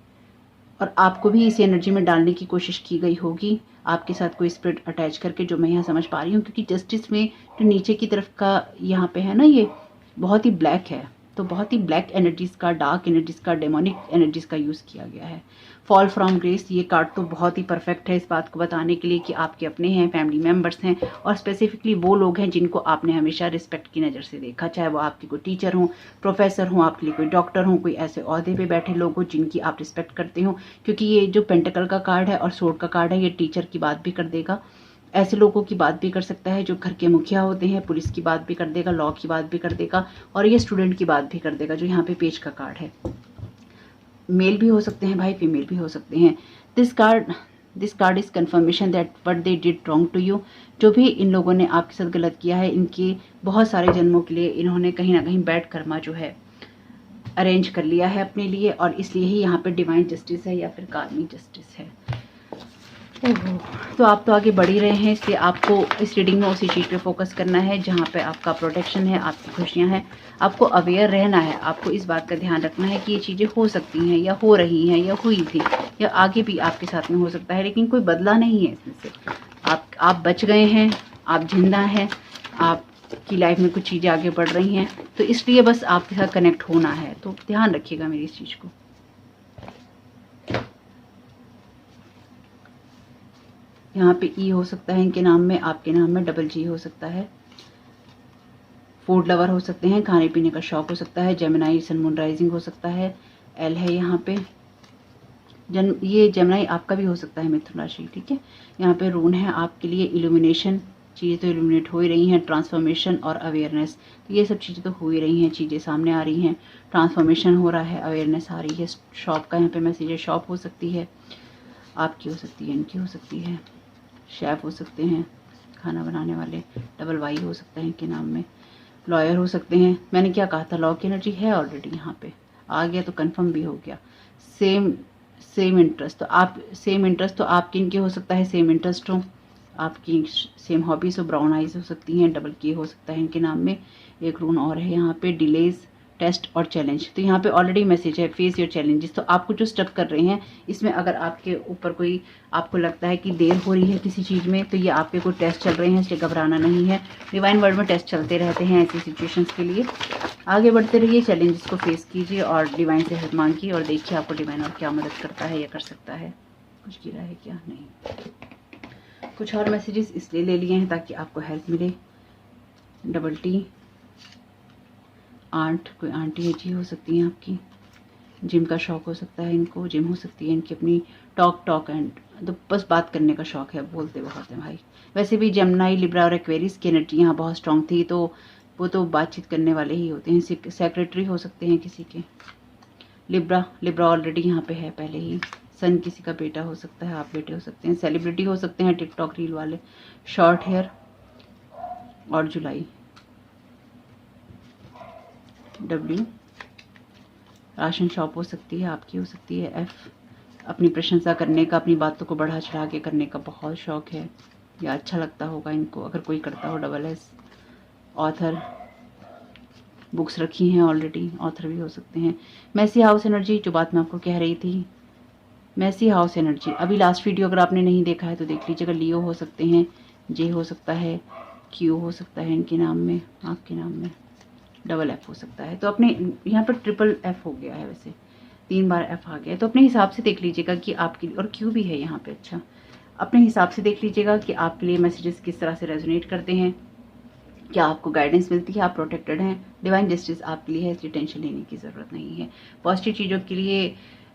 और आपको भी इस एनर्जी में डालने की कोशिश की गई होगी, आपके साथ कोई स्पिरिट अटैच करके, जो मैं यहाँ समझ पा रही हूँ, क्योंकि जस्टिस में जो नीचे की तरफ का यहाँ पे है ना, ये बहुत ही ब्लैक है, तो बहुत ही ब्लैक एनर्जीज का, डार्क एनर्जीज का, डेमोनिक एनर्जीज का यूज़ किया गया है। फॉल फ्रॉम ग्रेस, ये कार्ड तो बहुत ही परफेक्ट है इस बात को बताने के लिए कि आपके अपने हैं, फैमिली मेम्बर्स हैं, और स्पेसिफिकली वो लोग हैं जिनको आपने हमेशा रिस्पेक्ट की नज़र से देखा, चाहे वो आपके कोई टीचर हों, प्रोफेसर हों, आपके लिए कोई डॉक्टर हों, कोई ऐसे ओहदे पे बैठे लोग हों जिनकी आप रिस्पेक्ट करते हो। क्योंकि ये जो पेंटिकल का कार्ड है और सोर्ड का कार्ड है, ये टीचर की बात भी कर देगा, ऐसे लोगों की बात भी कर सकता है जो घर के मुखिया होते हैं, पुलिस की बात भी कर देगा, लॉ की बात भी कर देगा, और ये स्टूडेंट की बात भी कर देगा, जो यहाँ पे पेज का कार्ड है। मेल भी हो सकते हैं भाई, फीमेल भी हो सकते हैं। This card is confirmation that what they did wrong to you. जो भी इन लोगों ने आपके साथ गलत किया है, इनके बहुत सारे जन्मों के लिए इन्होंने कहीं ना कहीं बैड कर्मा जो है अरेंज कर लिया है अपने लिए, और इसलिए ही यहाँ पे डिवाइन जस्टिस है या फिर कार्मिक जस्टिस है। तो आप तो आगे बढ़ ही रहे हैं, इसलिए आपको इस रीडिंग में उसी चीज़ पे फोकस करना है जहाँ पे आपका प्रोटेक्शन है, आपकी खुशियाँ हैं। आपको अवेयर रहना है, आपको इस बात का ध्यान रखना है कि ये चीज़ें हो सकती हैं या हो रही हैं या हुई थी या आगे भी आपके साथ में हो सकता है, लेकिन कोई बदला नहीं है इसमें से। आप बच गए हैं, आप जिंदा हैं, आपकी लाइफ में कुछ चीज़ें आगे बढ़ रही हैं, तो इसलिए बस आपके साथ कनेक्ट होना है। तो ध्यान रखिएगा मेरी इस चीज़ को। यहाँ पे ई हो सकता है इनके नाम में, आपके नाम में डबल जी हो सकता है। फूड लवर हो सकते हैं, खाने पीने का शौक हो सकता है। जेमिनाई सन मून राइजिंग हो सकता है, एल है यहाँ पे। ये जेमिनाई आपका भी हो सकता है, मिथुन राशि, ठीक है। यहाँ पे रून है आपके लिए इल्यूमिनेशन, चीज़ें तो इल्यूमिनेट हो ही रही हैं, ट्रांसफॉर्मेशन और अवेयरनेस, तो ये सब चीज़ें तो हो ही रही हैं, चीज़ें सामने आ रही हैं, ट्रांसफॉर्मेशन हो रहा है, अवेयरनेस आ रही है। शॉप का यहाँ पे मैसेज है, शॉप हो सकती है, आपकी हो सकती है, इनकी हो सकती है, शेफ हो सकते हैं, खाना बनाने वाले, डबल वाई हो सकता है इनके नाम में, लॉयर हो सकते हैं। मैंने क्या कहा था, लॉ की एनर्जी है ऑलरेडी, यहाँ पे आ गया तो कंफर्म भी हो गया। सेम इंटरेस्ट, तो आप सेम इंटरेस्ट, तो आपकी इनके हो सकता है सेम इंटरेस्ट हो, आपकी सेम हॉबीज हो, ब्राउन आइज हो सकती हैं, डबल के हो सकता है इनके नाम में। एक रून और है यहाँ पे, डिलेज, टेस्ट और चैलेंज, तो यहाँ पे ऑलरेडी मैसेज है फेस योर चैलेंजेस। तो आपको जो स्टक कर रहे हैं इसमें, अगर आपके ऊपर कोई, आपको लगता है कि देर हो रही है किसी चीज़ में, तो ये आपके कोई टेस्ट चल रहे हैं, इसलिए घबराना नहीं है। डिवाइन वर्ल्ड में टेस्ट चलते रहते हैं ऐसी सिचुएशंस के लिए। आगे बढ़ते रहिए, चैलेंजेस को फेस कीजिए और डिवाइन से हेल्प मांगिए, और देखिए आपको डिवाइन और क्या मदद करता है या कर सकता है। कुछ गिरा है क्या? नहीं। कुछ और मैसेजेस इसलिए ले लिए हैं ताकि आपको हेल्प मिले। डबल टी, आंट, कोई आंटी है जी हो सकती है आपकी, जिम का शौक हो सकता है इनको, जिम हो सकती है इनकी अपनी, टॉक एंड, तो बस बात करने का शौक है, बोलते बहुत हैं भाई। वैसे भी जेमिनी, लिब्रा और एक्वेरियस की एनर्जी यहाँ बहुत स्ट्रांग थी, तो वो तो बातचीत करने वाले ही होते हैं, सेक्रेटरी हो सकते हैं किसी के। लिब्रा ऑलरेडी यहाँ पे है पहले ही। सन किसी का बेटा हो सकता है, आप बेटे हो सकते हैं। सेलिब्रिटी हो सकते हैं, टिकटॉक रील वाले, शॉर्ट हेयर। और जुलाई, डब्ल्यू, राशन शॉप हो सकती है, आपकी हो सकती है। एफ, अपनी प्रशंसा करने का, अपनी बातों को बढ़ा चढ़ा के करने का बहुत शौक है या अच्छा लगता होगा इनको अगर कोई करता हो। डबल एस, ऑथर, बुक्स रखी हैं ऑलरेडी, ऑथर भी हो सकते हैं। मैसी हाउस एनर्जी, जो बात मैं आपको कह रही थी, मैसी हाउस एनर्जी, अभी लास्ट वीडियो अगर आपने नहीं देखा है तो देख लीजिएगा। लियो हो सकते हैं, जे हो सकता है, क्यू हो सकता है इनके नाम में, आपके नाम में, डबल एफ हो सकता है। तो अपने यहाँ पर ट्रिपल एफ हो गया है, वैसे 3 बार एफ आ गया है, तो अपने हिसाब से देख लीजिएगा कि आपकी, और क्यू भी है यहाँ पे। अच्छा, अपने हिसाब से देख लीजिएगा कि आपके लिए मैसेजेस किस तरह से रेजोनेट करते हैं, क्या आपको गाइडेंस मिलती है, आप प्रोटेक्टेड हैं, डिवाइन जस्टिस आपके लिए है, इसलिए टेंशन लेने की ज़रूरत नहीं है। पॉजिटिव चीज़ों के लिए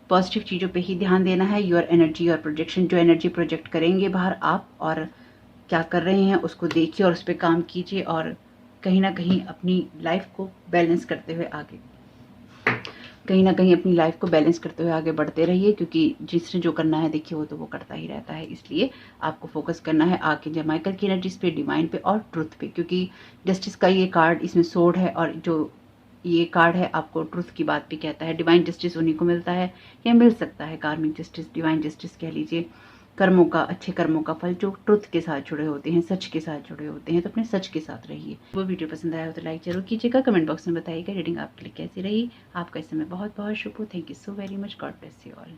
पॉजिटिव चीज़ों पे ही ध्यान देना है। योर एनर्जी और प्रोजेक्शन, जो एनर्जी प्रोजेक्ट करेंगे बाहर आप और क्या कर रहे हैं उसको देखिए और उस पर काम कीजिए और कहीं ना कहीं अपनी लाइफ को बैलेंस करते हुए आगे आगे बढ़ते रहिए, क्योंकि जिसने जो करना है देखिए वो तो वो करता ही रहता है। इसलिए आपको फोकस करना है आर्कएंजल माइकल की एनर्जीज पे, डिवाइन पे और ट्रुथ पे, क्योंकि जस्टिस का ये कार्ड इसमें सोर्ड है और जो ये कार्ड है आपको ट्रुथ की बात भी कहता है। डिवाइन जस्टिस उन्हीं को मिलता है या मिल सकता है, कार्मिक जस्टिस, डिवाइन जस्टिस कह लीजिए, कर्मों का, अच्छे कर्मों का फल जो ट्रुथ के साथ जुड़े होते हैं, सच के साथ जुड़े होते हैं। तो अपने सच के साथ रहिए। वो वीडियो पसंद आया हो तो लाइक जरूर कीजिएगा, कमेंट बॉक्स में बताइएगा रीडिंग आपके लिए कैसी रही। आपका इस समय बहुत बहुत शुभ हो। Thank you so very much. God bless you all.